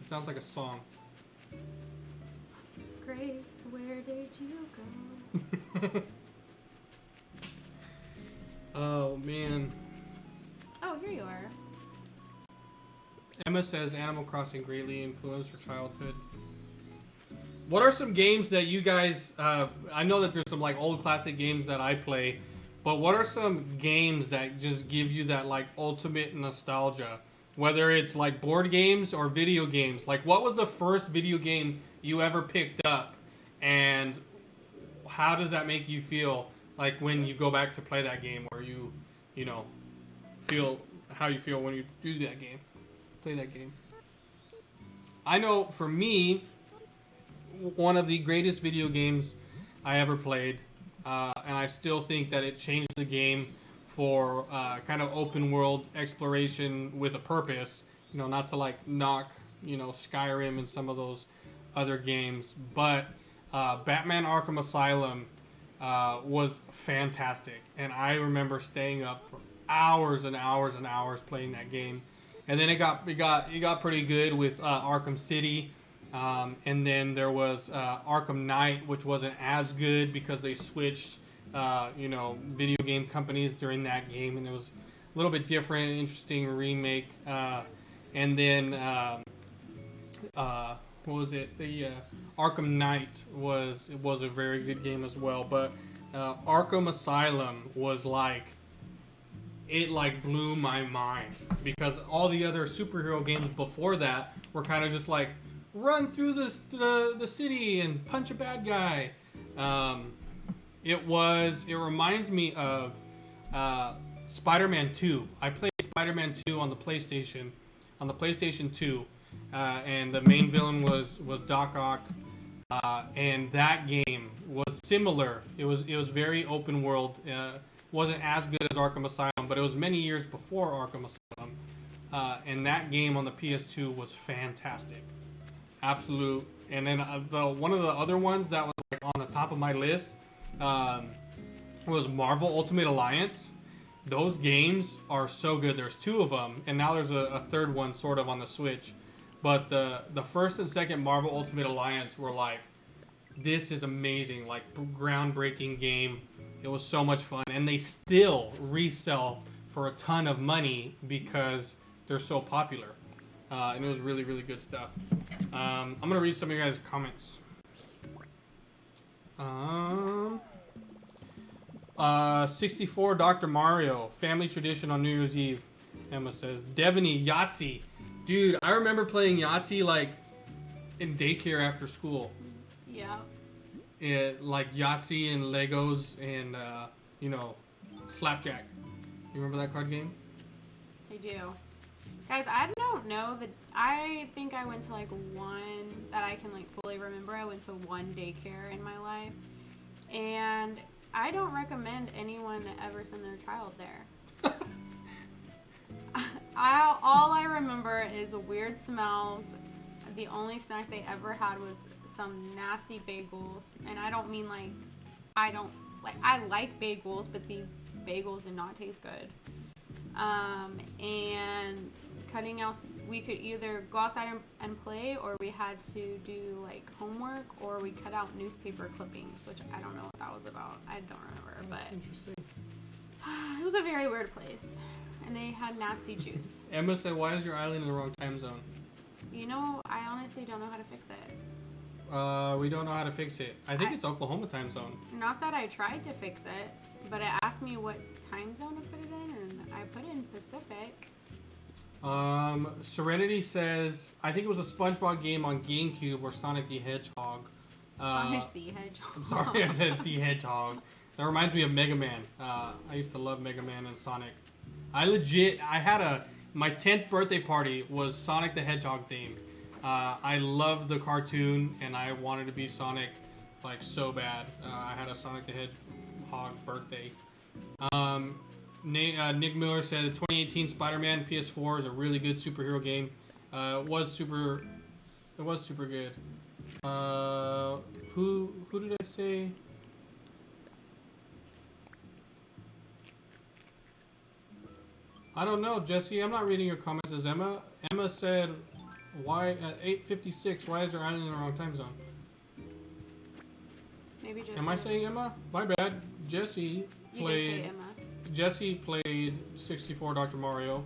It sounds like a song. Grace, where did you go? Oh, man. Oh, here you are. Emma says Animal Crossing greatly influenced her childhood. What are some games that you guys... I know that there's some like old classic games that I play, but what are some games that just give you that like ultimate nostalgia? Whether it's like board games or video games. Like, what was the first video game you ever picked up? And how does that make you feel? Like when you go back to play that game, or you know, feel how you feel when you do that game, play that game. I know for me, one of the greatest video games I ever played, and I still think that it changed the game for kind of open world exploration with a purpose. You know, not to like knock, you know, Skyrim and some of those other games, but Batman Arkham Asylum was fantastic, and I remember staying up for hours and hours and hours playing that game. And then it got pretty good with Arkham City, and then there was Arkham Knight, which wasn't as good because they switched video game companies during that game, and it was a little bit different, interesting remake. And then what was it? The Arkham Knight was a very good game as well, but Arkham Asylum was like, it like blew my mind, because all the other superhero games before that were kind of just like run through the city and punch a bad guy. It reminds me of Spider-Man 2. I played Spider-Man 2 on the PlayStation 2, and the main villain was Doc Ock, and that game was similar. It was very open world. Wasn't as good as Arkham Asylum, but it was many years before Arkham Asylum, and that game on the PS2 was fantastic, absolute. And then one of the other ones that was like on the top of my list was Marvel Ultimate Alliance. Those games are so good. There's two of them, and now there's a third one sort of on the Switch. But the first and second Marvel Ultimate Alliance were like, this is amazing, like groundbreaking game. It was so much fun, and they still resell for a ton of money because they're so popular. And it was really, really good stuff. I'm going to read some of your guys' comments. 64 Dr. Mario, family tradition on New Year's Eve. Emma says, Devaney, Yahtzee. Dude, I remember playing Yahtzee like in daycare after school. Yeah. Like Yahtzee and Legos and, Slapjack. You remember that card game? I do. Guys, I don't know that. I think I went to like one that I can like fully remember. I went to one daycare in my life, and I don't recommend anyone to ever send their child there. All I remember is weird smells. The only snack they ever had was some nasty bagels, and I don't mean like I like bagels, but these bagels did not taste good. And cutting out, we could either go outside and play, or we had to do like homework, or we cut out newspaper clippings, which I don't know what that was about. I don't remember, That's but interesting. it was a very weird place, and they had nasty juice. Emma said, why is your island in the wrong time zone? You know, I honestly don't know how to fix it. We don't know how to fix it. I think it's Oklahoma time zone. Not that I tried to fix it, but it asked me what time zone to put it in, and I put it in Pacific. Serenity says, I think it was a SpongeBob game on GameCube or Sonic the Hedgehog. Sonic the Hedgehog. Sorry, I said the Hedgehog. That reminds me of Mega Man. I used to love Mega Man and Sonic. My 10th birthday party was Sonic the Hedgehog themed. I loved the cartoon, and I wanted to be Sonic, like, so bad. I had a Sonic the Hedgehog birthday. Nick Miller said, 2018 Spider-Man PS4 is a really good superhero game. It was super good. Who did I say? I don't know, Jesse. I'm not reading your comments as Emma. Emma said, why at 8:56? Why is your island in the wrong time zone? Maybe just. Am I saying Emma? My bad. Jesse played. Jesse played 64 Dr. Mario.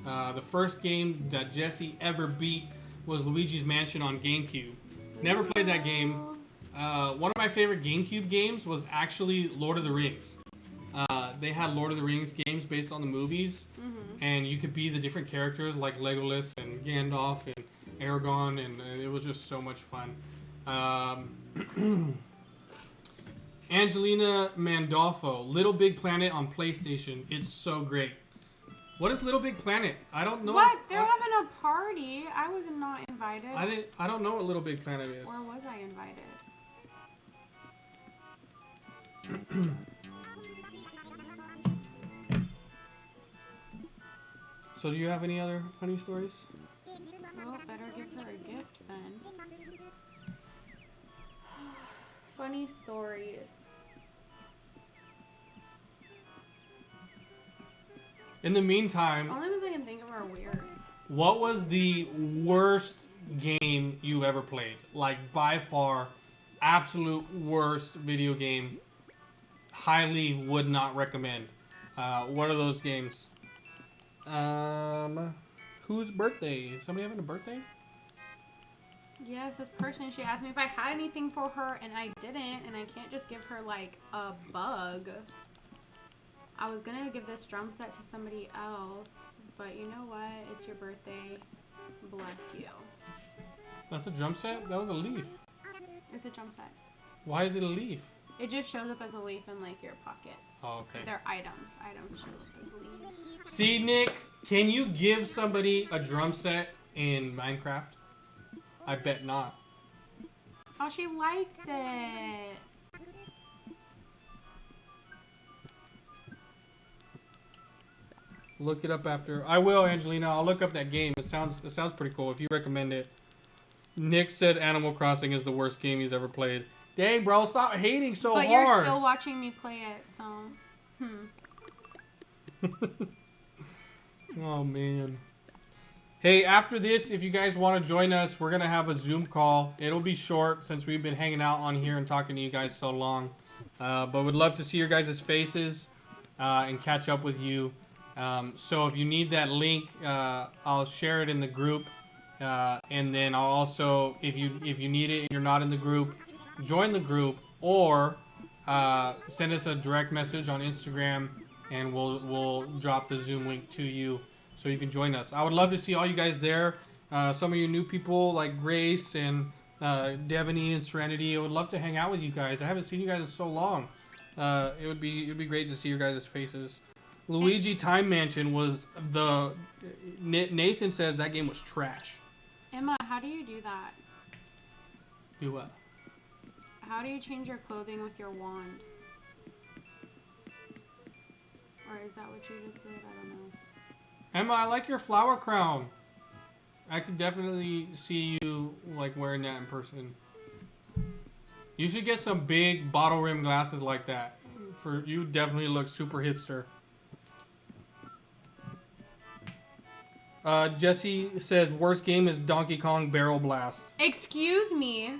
The first game that Jesse ever beat was Luigi's Mansion on GameCube. Never played that game. One of my favorite GameCube games was actually Lord of the Rings. They had Lord of the Rings games based on the movies, and you could be the different characters like Legolas and Gandalf and Aragorn, and it was just so much fun. Angelina Mandolfo, Little Big Planet on PlayStation. It's so great. What is Little Big Planet? I don't know. What? They're having a party. I was not invited. I don't know what Little Big Planet is. Or was I invited? So do you have any other funny stories? Well, better give her a gift then. Funny stories. In the meantime, Only ones I can think of are weird. what was the worst game you ever played? Like, by far, absolute worst video game. Highly would not recommend. What are those games? Whose birthday? Somebody having a birthday? Yes, this person, she asked me if I had anything for her, and I didn't, and I can't just give her, like, a bug. I was gonna give this drum set to somebody else, but you know what? It's your birthday. Bless you. That's a drum set? That was a leaf. It's a drum set. Why is it a leaf? It just shows up as a leaf in, like, your pockets. Oh, okay. They're items. Items show up as leaves. See, Nick, can you give somebody a drum set in Minecraft? I bet not. Oh, she liked it. Look it up after. I will, Angelina. I'll look up that game. It sounds pretty cool if you recommend it. Nick said Animal Crossing is the worst game he's ever played. Dang, bro, stop hating so hard. But you're still watching me play it, so. Oh, man. Hey, after this, if you guys want to join us, we're going to have a Zoom call. It'll be short since we've been hanging out on here and talking to you guys so long. But we'd love to see your guys' faces and catch up with you. So if you need that link, I'll share it in the group, and then I'll also, if you need it and you're not in the group, join the group or send us a direct message on Instagram, and we'll drop the Zoom link to you so you can join us. I would love to see all you guys there. Some of you new people like Grace and Devaney and Serenity. I would love to hang out with you guys. I haven't seen you guys in so long. It would be great to see your guys' faces. Luigi Time Mansion was Nathan says that game was trash. Emma, how do you do that? Do what? How do you change your clothing with your wand? Or is that what you just did? I don't know. Emma, I like your flower crown. I could definitely see you like wearing that in person. You should get some big bottle rim glasses like that. For you, definitely look super hipster. Jesse says worst game is Donkey Kong Barrel Blast. Excuse me.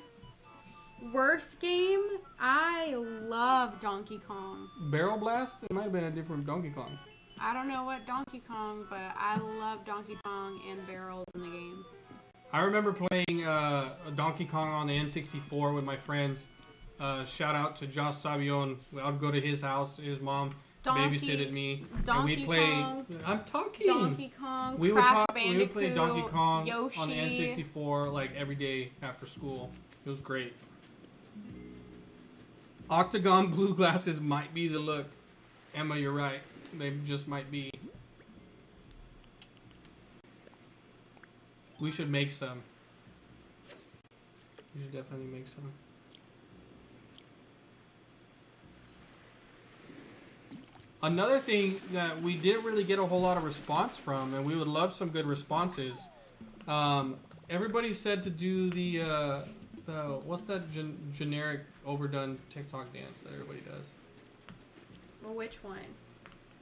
Worst game? I love Donkey Kong. Barrel Blast? It might have been a different Donkey Kong. I don't know what Donkey Kong, but I love Donkey Kong and barrels in the game. I remember playing Donkey Kong on the N64 with my friends. Shout out to Josh Sabion. I would go to his house. His mom babysitted me. Donkey and we'd play. Kong. I'm talking. Donkey Kong. We would Crash we Bandicoot. would play Donkey Kong Yoshi. on the N64 like every day after school. It was great. Octagon blue glasses might be the look. Emma, you're right. They just might be. We should make some. We should definitely make some. Another thing that we didn't really get a whole lot of response from, and we would love some good responses. Everybody said to do the what's that generic overdone TikTok dance that everybody does? Well, which one?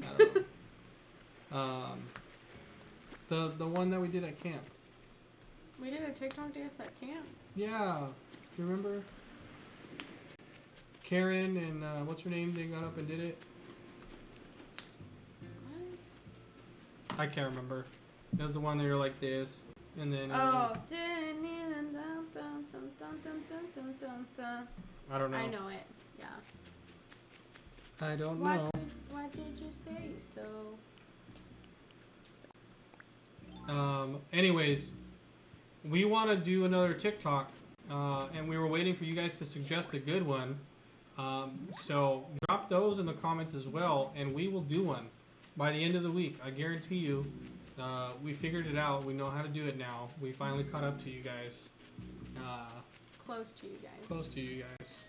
I don't know. The one that we did at camp. We did a TikTok dance at camp. Yeah, do you remember? Karen and what's her name? They got up and did it. What? I can't remember. It was the one that you're like this, and then. Oh. I don't know. I know it. Yeah. I don't know. Why did you say so? Anyways, we want to do another TikTok, and we were waiting for you guys to suggest a good one. So drop those in the comments as well, and we will do one by the end of the week. I guarantee you. We figured it out. We know how to do it now. We finally caught up to you guys. Close to you guys. Close to you guys.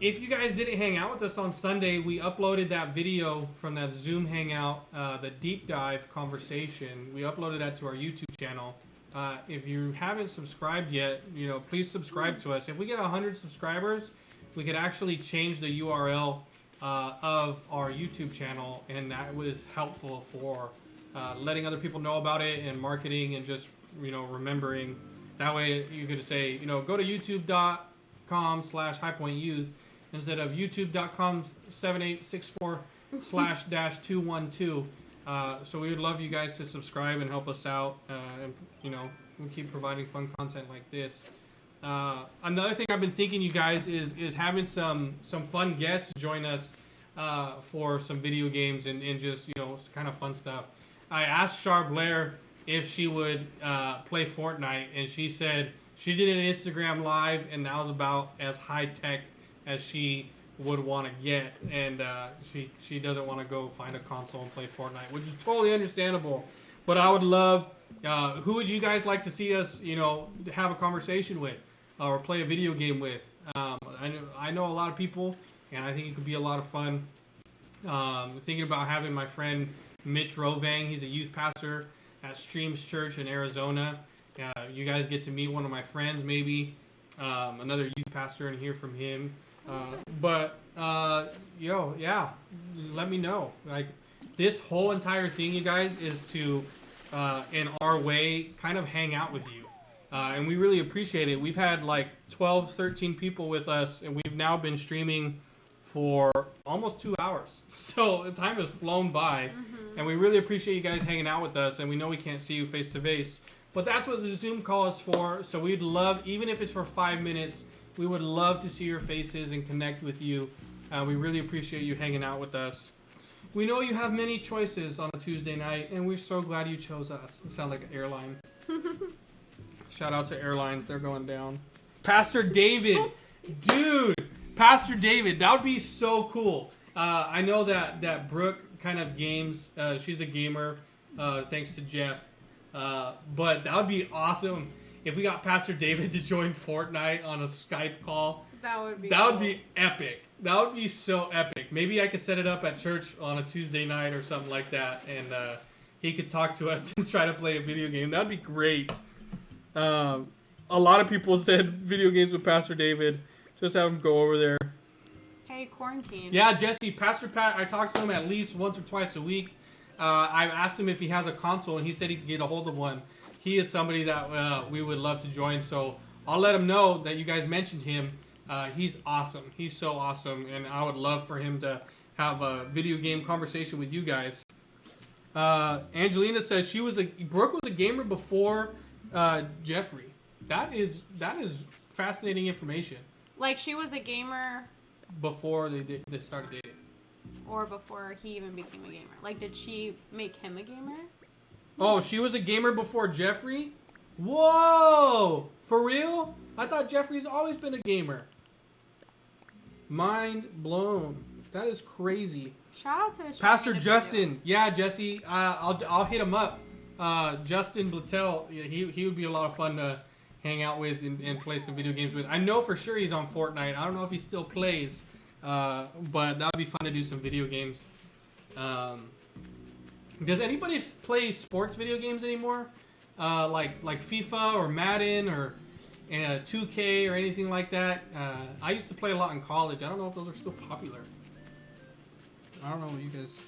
If you guys didn't hang out with us on Sunday, we uploaded that video from that Zoom hangout, the deep dive conversation. We uploaded that to our YouTube channel. If you haven't subscribed yet, please subscribe to us. If we get 100 subscribers, we could actually change the URL of our YouTube channel, and that was helpful for letting other people know about it and marketing and just remembering. That way you could say go to youtube.com/highpointyouth instead of youtube.com/7864/-212. So we would love you guys to subscribe and help us out, and we keep providing fun content like this. Another thing I've been thinking, you guys, is having some fun guests join us for some video games and just kind of fun stuff. I asked Char Blair if she would play Fortnite, and she said she did an Instagram live, and that was about as high tech as she would want to get, and she doesn't want to go find a console and play Fortnite, which is totally understandable. But I would love. Who would you guys like to see us, have a conversation with, or play a video game with? I know a lot of people, and I think it could be a lot of fun. Thinking about having my friend Mitch Rovang. He's a youth pastor at Streams Church in Arizona. You guys get to meet one of my friends, maybe another youth pastor, and hear from him. Yeah, let me know. Like, this whole entire thing, you guys, is to in our way kind of hang out with you, and we really appreciate it. We've had like 12-13 people with us, and we've now been streaming for almost 2 hours. So the time has flown by, and we really appreciate you guys hanging out with us. And we know we can't see you face to face, but that's what the Zoom call is for. So we'd love, even if it's for 5 minutes, we would love to see your faces and connect with you. We really appreciate you hanging out with us. We know you have many choices on a Tuesday night, and we're so glad you chose us. It sounds like an airline. Shout out to airlines. They're going down. Pastor David. Dude, Pastor David. That would be so cool. I know that Brooke kind of games. She's a gamer, thanks to Jeff. But that would be awesome if we got Pastor David to join Fortnite on a Skype call. That would be That would be epic. That would be so epic. Maybe I could set it up at church on a Tuesday night or something like that, and he could talk to us and try to play a video game. That would be great. A lot of people said video games with Pastor David. Just have him go over there. Hey, quarantine. Yeah, Jesse, Pastor Pat, I talk to him at least once or twice a week. I've asked him if he has a console, and he said he could get a hold of one. He is somebody that we would love to join, so I'll let him know that you guys mentioned him. He's awesome. He's so awesome, and I would love for him to have a video game conversation with you guys. Angelina says Brooke was a gamer before Jeffrey. That is fascinating information. Like, she was a gamer Before they started dating. or before he even became a gamer? Like, did she make him a gamer? Oh, she was a gamer before Jeffrey? Whoa! For real? I thought Jeffrey's always been a gamer. Mind blown. That is crazy. Shout out to the Pastor Justin. Yeah, Jesse. I'll hit him up. Justin Blattel. Yeah, he would be a lot of fun to hang out with and play some video games with. I know for sure he's on Fortnite. I don't know if he still plays. But that would be fun to do some video games. Does anybody play sports video games anymore? Like FIFA or Madden or 2K or anything like that? I used to play a lot in college. I don't know if those are still popular. I don't know what you guys...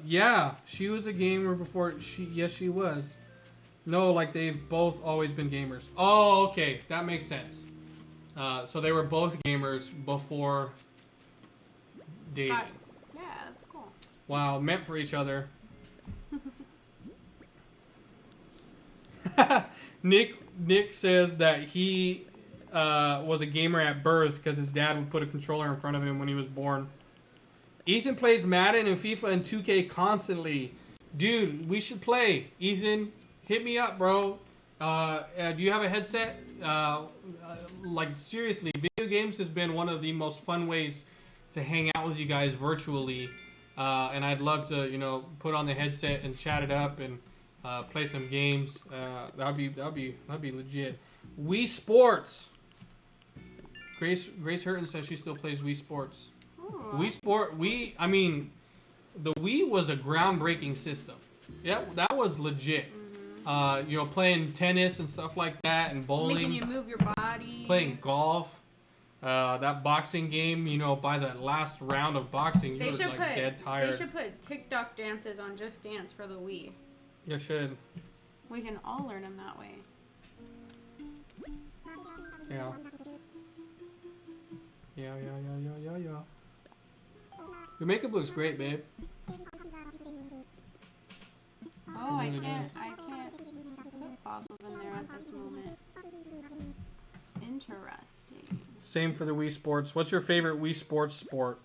yeah, she was a gamer before... Yes, she was. No, like they've both always been gamers. Oh, okay. That makes sense. So they were both gamers before dating. Yeah, that's cool. Wow, meant for each other. Nick says that he was a gamer at birth because his dad would put a controller in front of him when he was born. Ethan plays Madden and FIFA and 2K constantly. Dude, we should play. Ethan, hit me up, bro. Do you have a headset? Like, seriously, video games has been one of the most fun ways to hang out with you guys virtually. And I'd love to, put on the headset and chat it up and play some games. That'd be legit. Wii Sports. Grace Hurton says she still plays Wii Sports. Ooh. I mean, the Wii was a groundbreaking system. Yeah, that was legit. Playing tennis and stuff like that, and bowling. Making you move your body. Playing golf. That boxing game, by the last round of boxing, you were like dead tired. They should put TikTok dances on Just Dance for the Wii. You should. We can all learn them that way. Yeah. Yeah. Your makeup looks great, babe. Oh, I really can't does. put fossils in there at this moment. Interesting. Same for the Wii Sports. What's your favorite Wii Sports sport?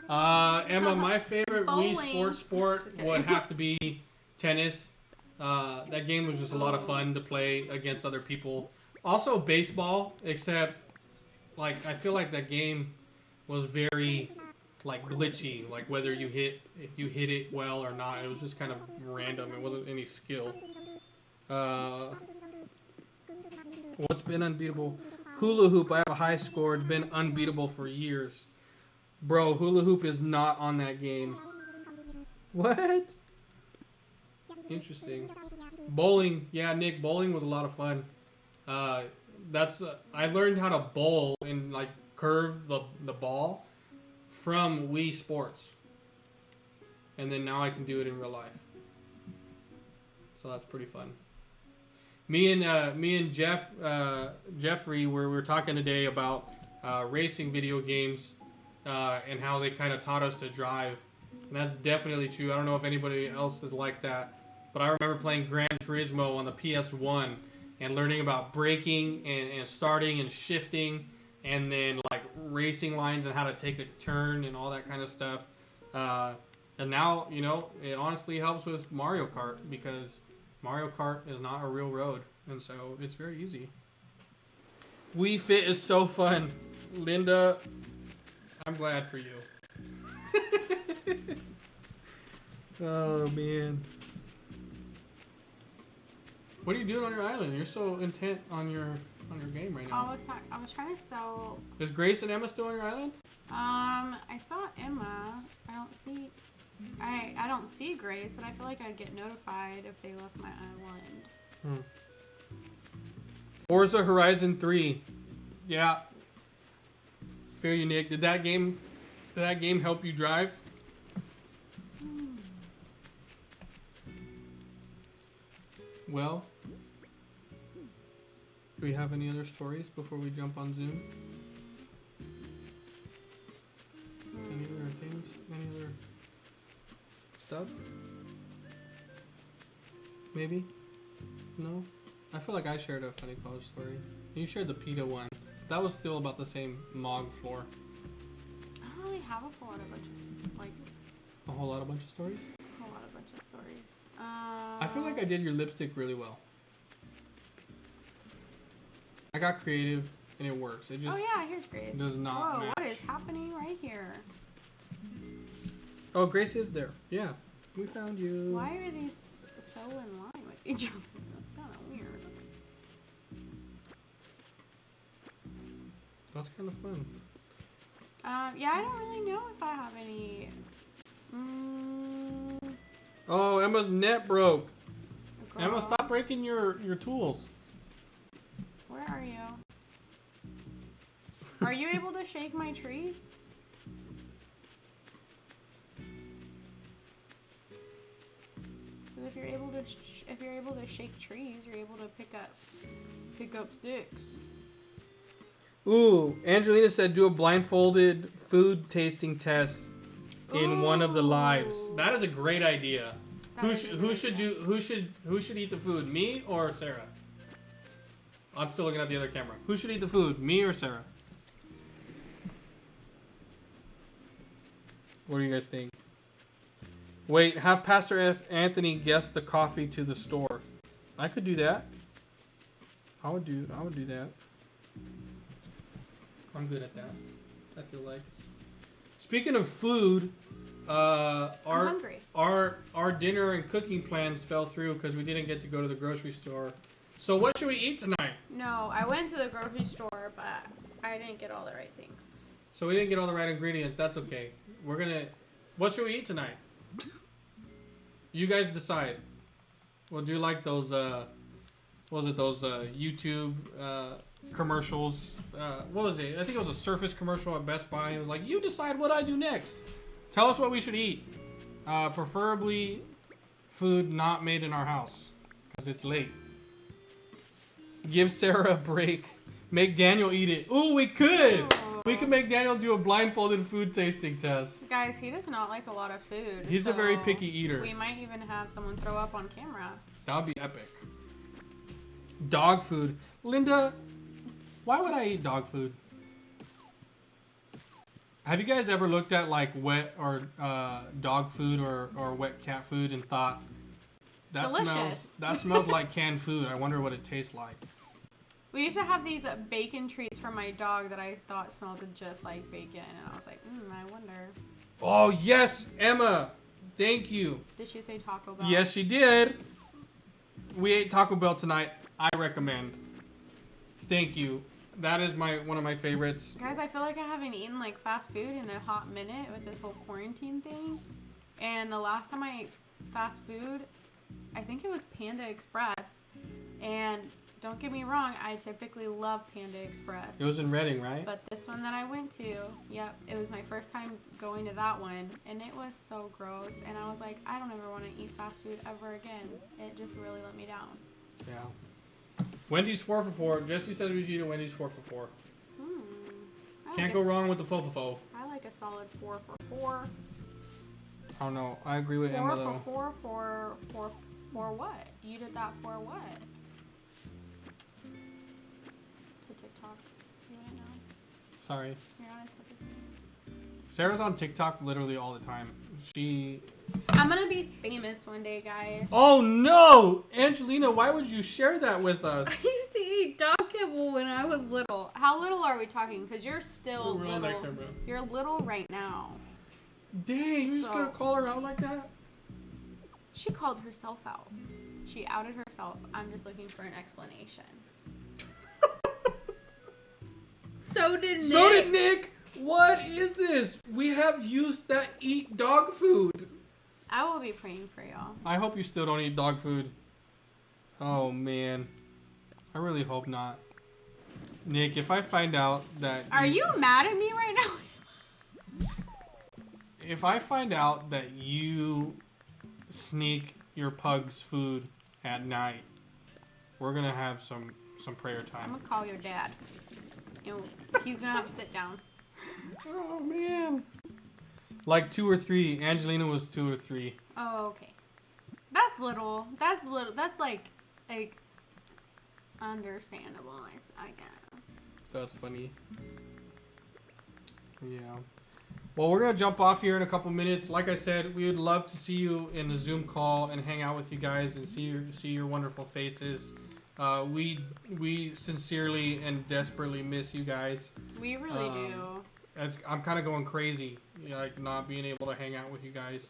Emma, my favorite Bowling. Wii Sports sport would have to be tennis. That game was just a lot of fun to play against other people. Also baseball, except I feel like that game was very glitchy, whether you hit it well or not. It was just kind of random. It wasn't any skill. What's been unbeatable? Hula hoop. I have a high score. It's been unbeatable for years. Bro, hula hoop is not on that game. What? Interesting. Bowling. Yeah, Nick, bowling was a lot of fun. I learned how to bowl and curve the ball from Wii Sports. And then now I can do it in real life. So that's pretty fun. Me and Jeffrey we were talking today about racing video games and how they kind of taught us to drive. And that's definitely true. I don't know if anybody else is like that, but I remember playing Gran Turismo on the PS1 and learning about braking and starting and shifting, and then like racing lines and how to take a turn and all that kind of stuff. And now, you know, it honestly helps with Mario Kart because Mario Kart is not a real road, and so it's very easy. Wii Fit is so fun. Linda, I'm glad for you. Oh, man. What are you doing on your island? You're so intent on your game right now. I was trying to sell. Is Grace and Emma still on your island? I saw Emma. I don't see Grace, but I feel like I'd get notified if they left my island. Forza Horizon 3. Yeah. Feel you, Nick. Did that game help you drive? Well, do we have any other stories before we jump on Zoom? Any other things? Any other stuff? Maybe? No? I feel like I shared a funny college story. You shared the PETA one. That was still about the same MOG floor. I don't really have a whole lot of bunch of stories. I feel like I did your lipstick really well. I got creative and it works. It just here's Grace. does not match. What is happening right here? Oh, Grace is there. Yeah, we found you. Why are these so in line with each other? That's kind of weird. That's kind of fun. Yeah, I don't really know if I have any. Oh, Emma's net broke. Girl, Emma, stop breaking your tools. where are you? Are you able to shake my trees? Because if you're able to shake trees, you're able to pick up sticks. Ooh, Angelina said do a blindfolded food tasting test in one of the lives. Ooh. That is a great idea. That Who is a should great eat the food? Me or Sarah? I'm still looking at the other camera. Who should eat the food? Me or Sarah? What do you guys think? Wait, have Pastor Anthony guess the coffee to the store. I could do that. I would do that. I'm good at that. I feel like. Speaking of food, I'm hungry. our dinner and cooking plans fell through because we didn't get to go to the grocery store. So what should we eat tonight? No, I went to the grocery store, but I didn't get all the right things. So we didn't get all the right ingredients. That's okay. What should we eat tonight? You guys decide. We'll do like those, YouTube commercials. What was it? I think it was a Surface commercial at Best Buy. It was like, you decide what I do next. Tell us what we should eat. Preferably food not made in our house because it's late. Give Sarah a break. Make Daniel eat it. Ooh, we could. Oh. We could make Daniel do a blindfolded food tasting test. Guys, he does not like a lot of food. He's a very picky eater. We might even have someone throw up on camera. That would be epic. Dog food. Linda, why would I eat dog food? Have you guys ever looked at like wet or dog food or wet cat food and thought Delicious. that smells like canned food. I wonder what it tastes like. We used to have these bacon treats for my dog that I thought smelled just like bacon, and I was like, I wonder. Oh yes, Emma. Thank you. Did she say Taco Bell? Yes, she did. We ate Taco Bell tonight. I recommend. Thank you. That is one of my favorites. Guys, I feel like I haven't eaten like fast food in a hot minute with this whole quarantine thing. And the last time I ate fast food, I think it was Panda Express. And don't get me wrong, I typically love Panda Express. It was in Reading, right? But this one that I went to, yep, it was my first time going to that one. And it was so gross. And I was like, I don't ever want to eat fast food ever again. It just really let me down. Yeah. Wendy's 4 for $4. Jesse said we should eat a Wendy's 4 for $4. Can't go wrong with the fofofo. I like a solid 4 for 4. I don't know. I agree with 4 Emma for though. 4 what? You did that for what? To TikTok. You wouldn't know. Sorry. You're not as hip as me. Sarah's on TikTok literally all the time. I'm gonna be famous one day, guys. Oh no! Angelina, why would you share that with us? I used to eat dog kibble when I was little. How little are we talking? Because you're still We're on that little. camera. You're little right now. Dang, you just So- gonna call her out like that? She called herself out. She outed herself. I'm just looking for an explanation. So did Nick. So did Nick! What is this? We have youth that eat dog food. I will be praying for y'all. I hope you still don't eat dog food. Oh man. I really hope not. Nick, if I find out that... Are you mad at me right now? If I find out that you sneak your pug's food at night, we're gonna have some prayer I'm time. gonna call your dad. And he's gonna have to sit down. Oh man. Like 2 or 3. Angelina was 2 or 3. Oh, okay. That's little. That's little. That's like understandable, I guess. That's funny. Yeah. Well, we're gonna jump off here in a couple minutes. Like I said, we would love to see you in the Zoom call and hang out with you guys and see your wonderful faces. We sincerely and desperately miss you guys. We really do. I'm kind of going crazy, like not being able to hang out with you guys.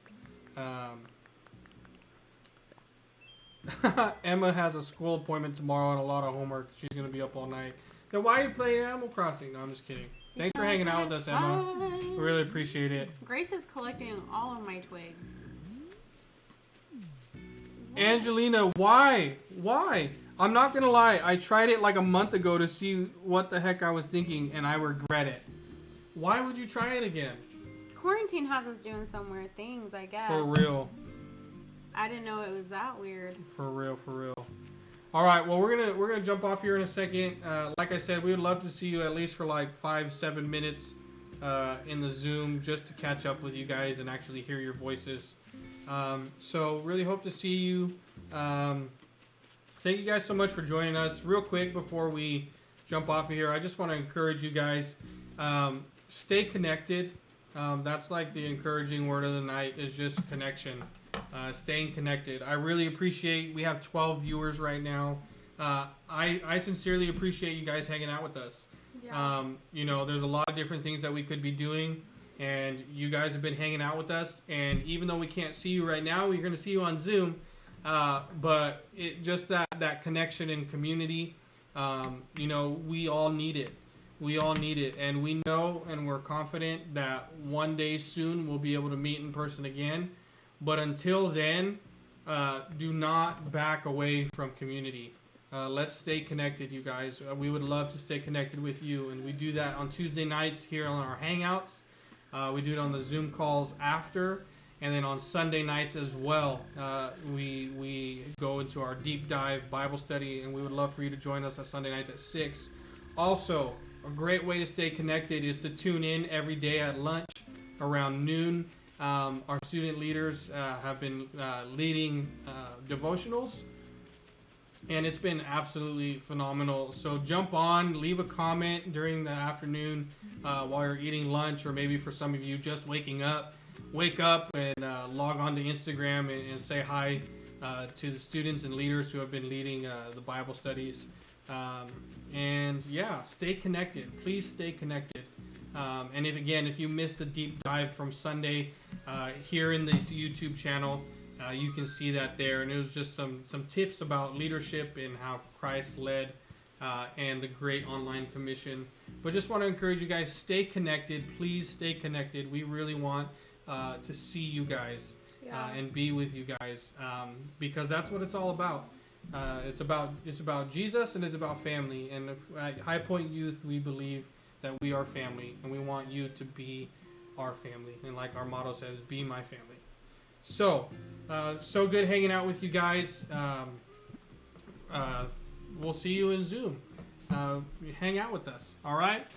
Emma has a school appointment tomorrow and a lot of homework. She's gonna be up all night. Then why are you playing Animal Crossing? No, I'm just kidding. Thanks for hanging out with us, Emma. We really appreciate it. Grace is collecting all of my twigs. Angelina, why? Why? I'm not gonna lie. I tried it like a month ago to see what the heck I was thinking, and I regret it. Why would you try it again? Quarantine has us doing some weird things, I guess. For real. I didn't know it was that weird. For real, for real. All right, well we're gonna jump off here in a second. Like I said, we would love to see you at least for like 5-7 minutes in the Zoom just to catch up with you guys and actually hear your voices. So really hope to see you. Thank you guys so much for joining us. Real quick before we jump off of here, I just want to encourage you guys. Stay connected. That's like the encouraging word of the night is just connection. Staying connected. I really appreciate, we have 12 viewers right now. I sincerely appreciate you guys hanging out with us. Yeah. You know, there's a lot of different things that we could be doing, and you guys have been hanging out with us. And even though we can't see you right now, we're going to see you on Zoom. But it just that connection and community, you know, we all need it. We all need it, and we know and we're confident that one day soon we'll be able to meet in person again. But until then, do not back away from community. Let's stay connected, you guys. We would love to stay connected with you, and we do that on Tuesday nights here on our Hangouts. We do it on the Zoom calls after, and then on Sunday nights as well. We go into our deep dive Bible study, and we would love for you to join us on Sunday nights at 6. Also, a great way to stay connected is to tune in every day at lunch around noon. Our student leaders have been leading devotionals, and it's been absolutely phenomenal. So jump on, leave a comment during the afternoon while you're eating lunch, or maybe for some of you just waking up. Wake up and log on to Instagram and say hi to the students and leaders who have been leading the Bible studies. And yeah, stay connected. Please stay connected. And if you missed the deep dive from Sunday here in this YouTube channel, you can see that there. And it was just some tips about leadership and how Christ led and the Great Online Commission. But just want to encourage you guys, stay connected. Please stay connected. We really want to see you guys and be with you guys because that's what it's all about. It's about Jesus, and it's about family. And at High Point Youth, we believe that we are family, and we want you to be our family. And like our motto says, be my family. So good hanging out with you guys. We'll see you in Zoom. Hang out with us. All right.